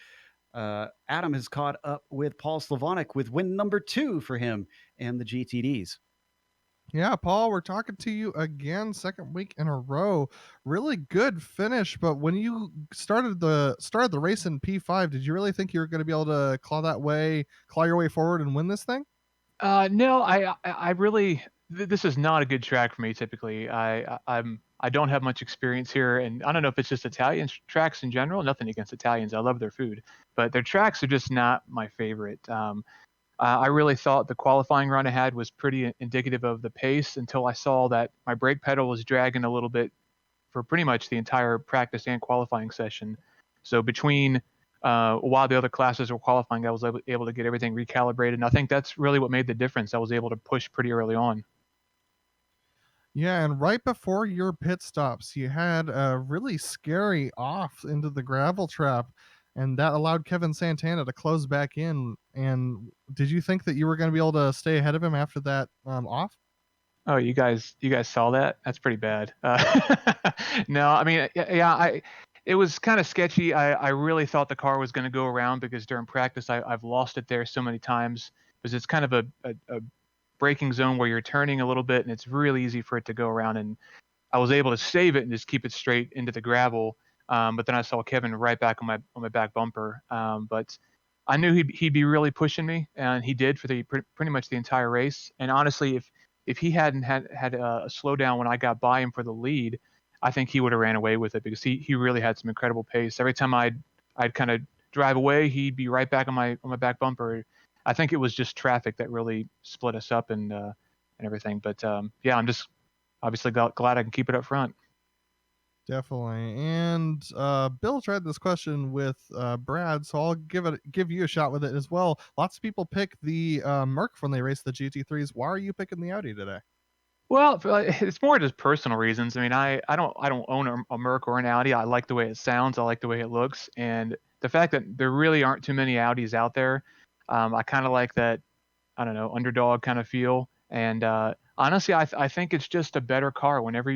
Adam has caught up with Paul Slavonic with win number 2 for him and the GTDs. Yeah, Paul, we're talking to you again, second week in a row. Really good finish, but when you started the race in P5, did you really think you were going to be able to claw your way forward and win this thing? No, I really this is not a good track for me typically. I don't have much experience here, and I don't know if it's just Italian tracks in general. Nothing against Italians, I love their food, but their tracks are just not my favorite. I really thought the qualifying run I had was pretty indicative of the pace until I saw that my brake pedal was dragging a little bit for pretty much the entire practice and qualifying session. So between while the other classes were qualifying, I was able to get everything recalibrated. And I think that's really what made the difference. I was able to push pretty early on. Yeah, and right before your pit stops, you had a really scary off into the gravel trap, and that allowed Kevin Santana to close back in. And did you think that you were going to be able to stay ahead of him after that off? Oh, you guys saw that? That's pretty bad. No, I mean, yeah, it was kind of sketchy. I really thought the car was going to go around because during practice I've lost it there so many times because it's kind of a braking zone where you're turning a little bit and it's really easy for it to go around. And I was able to save it and just keep it straight into the gravel. But then I saw Kevin right back on my back bumper. But I knew he'd be really pushing me, and he did for the pretty much the entire race. And honestly, if he hadn't had a slowdown when I got by him for the lead, I think he would have ran away with it because he really had some incredible pace. Every time I'd kind of drive away, he'd be right back on my back bumper. I think it was just traffic that really split us up and everything. But yeah, I'm just obviously glad I can keep it up front. Definitely. And Bill tried this question with Brad, so I'll give you a shot with it as well. Lots of people pick the Merc when they race the GT3s. Why are you picking the Audi today? Well, it's more just personal reasons. I mean, I don't own a Merc or an Audi. I like the way it sounds. I like the way it looks, and the fact that there really aren't too many Audis out there. I kind of like that. I don't know, underdog kind of feel. And honestly, I think it's just a better car. Whenever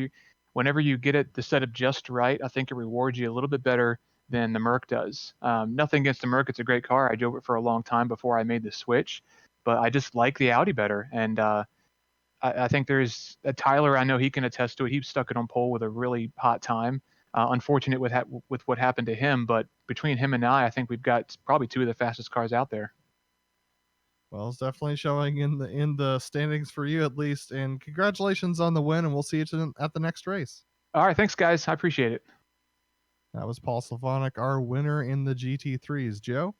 you get it the setup just right, I think it rewards you a little bit better than the Merc does. Nothing against the Merc; it's a great car. I drove it for a long time before I made the switch, but I just like the Audi better. And I think there's Tyler. I know he can attest to it. He stuck it on pole with a really hot time. Unfortunate with what happened to him, but between him and I think we've got probably two of the fastest cars out there. Well, it's definitely showing in the standings for you at least. And congratulations on the win, and we'll see you at the next race. All right, thanks guys. I appreciate it. That was Paul Slavonic, our winner in the GT3s. Joe?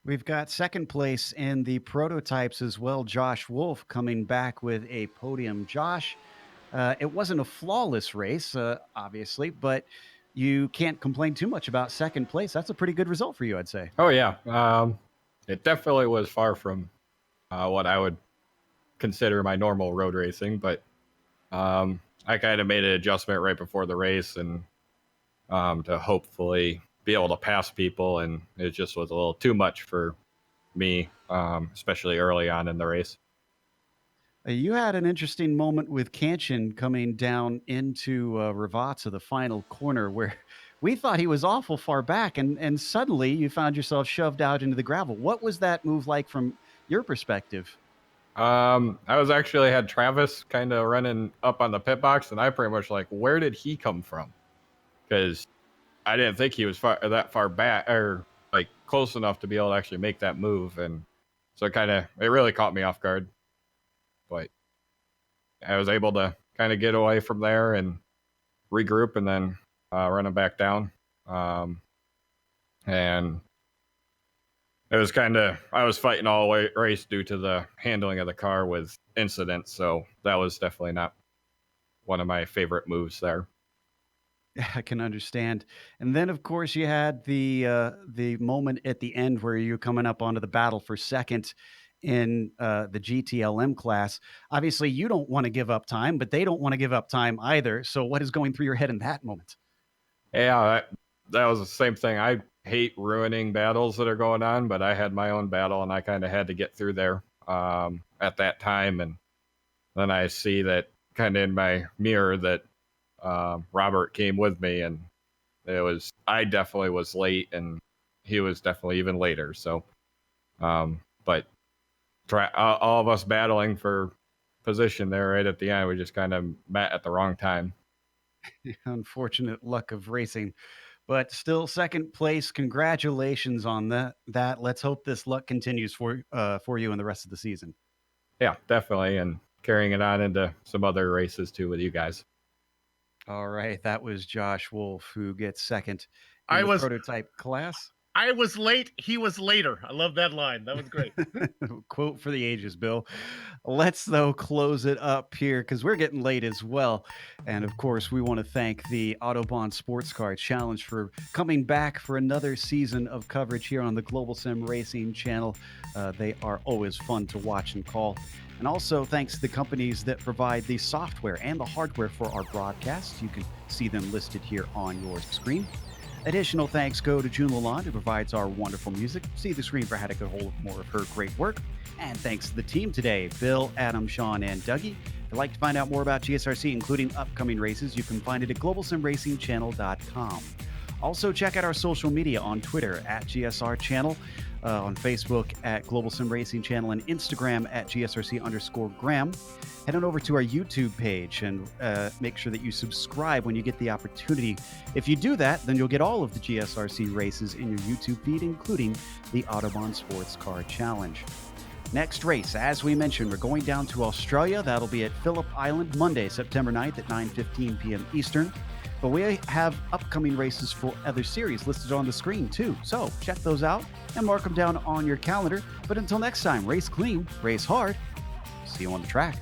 We've got second place in the prototypes as well. Josh Wolf coming back with a podium. Josh, it wasn't a flawless race, obviously, but you can't complain too much about second place. That's a pretty good result for you, I'd say. Oh yeah, it definitely was far from what I would consider my normal road racing, but I kind of made an adjustment right before the race and to hopefully be able to pass people, and it just was a little too much for me, especially early on in the race. You had an interesting moment with Kanchan coming down into Ravazza, the final corner, where we thought he was awful far back, and suddenly you found yourself shoved out into the gravel. What was that move like from your perspective? I was actually had Travis kind of running up on the pit box, and I pretty much like, where did he come from? Because I didn't think he was that far back or like close enough to be able to actually make that move, and so it really caught me off guard. But I was able to kind of get away from there and regroup, and then run him back down. And it was I was fighting all the way race due to the handling of the car with incidents, so that was definitely not one of my favorite moves there. Yeah, I can understand. And then, of course, you had the moment at the end where you're coming up onto the battle for second in the GTLM class. Obviously, you don't want to give up time, but they don't want to give up time either. So, what is going through your head in that moment? Yeah, that was the same thing. I hate ruining battles that are going on, but I had my own battle, and I kind of had to get through there at that time. And then I see that kind of in my mirror that Robert came with me, and I definitely was late, and he was definitely even later. So, but all of us battling for position there right at the end, we just kind of met at the wrong time. Unfortunate luck of racing, but still second place. Congratulations on that. Let's hope this luck continues for you in the rest of the season. Yeah, definitely, and carrying it on into some other races too with you guys. All right, that was Josh Wolf, who gets second in the prototype class. I was late, he was later. I love that line. That was great. Quote for the ages, Bill. Let's, though, close it up here because we're getting late as well. And, of course, we want to thank the Autobahn Sportscar Challenge for coming back for another season of coverage here on the Global SimRacing Channel. They are always fun to watch and call. And also, thanks to the companies that provide the software and the hardware for our broadcasts. You can see them listed here on your screen. Additional thanks go to June Lalonde, who provides our wonderful music. See the screen for how to get hold of more of her great work. And thanks to the team today, Bill, Adam, Sean, and Dougie. If you'd like to find out more about GSRC, including upcoming races, you can find it at globalsimracingchannel.com. Also, check out our social media on Twitter at GSR Channel, on Facebook at Global Sim Racing Channel, and Instagram at GSRC_Graham. Head on over to our YouTube page and make sure that you subscribe when you get the opportunity. If you do that, then you'll get all of the GSRC races in your YouTube feed, including the Autobahn Sportscar Challenge. Next race, as we mentioned, we're going down to Australia. That'll be at Phillip Island, Monday, September 9th at 9:15 p.m. Eastern. But we have upcoming races for other series listed on the screen, too. So check those out and mark them down on your calendar. But until next time, race clean, race hard. See you on the track.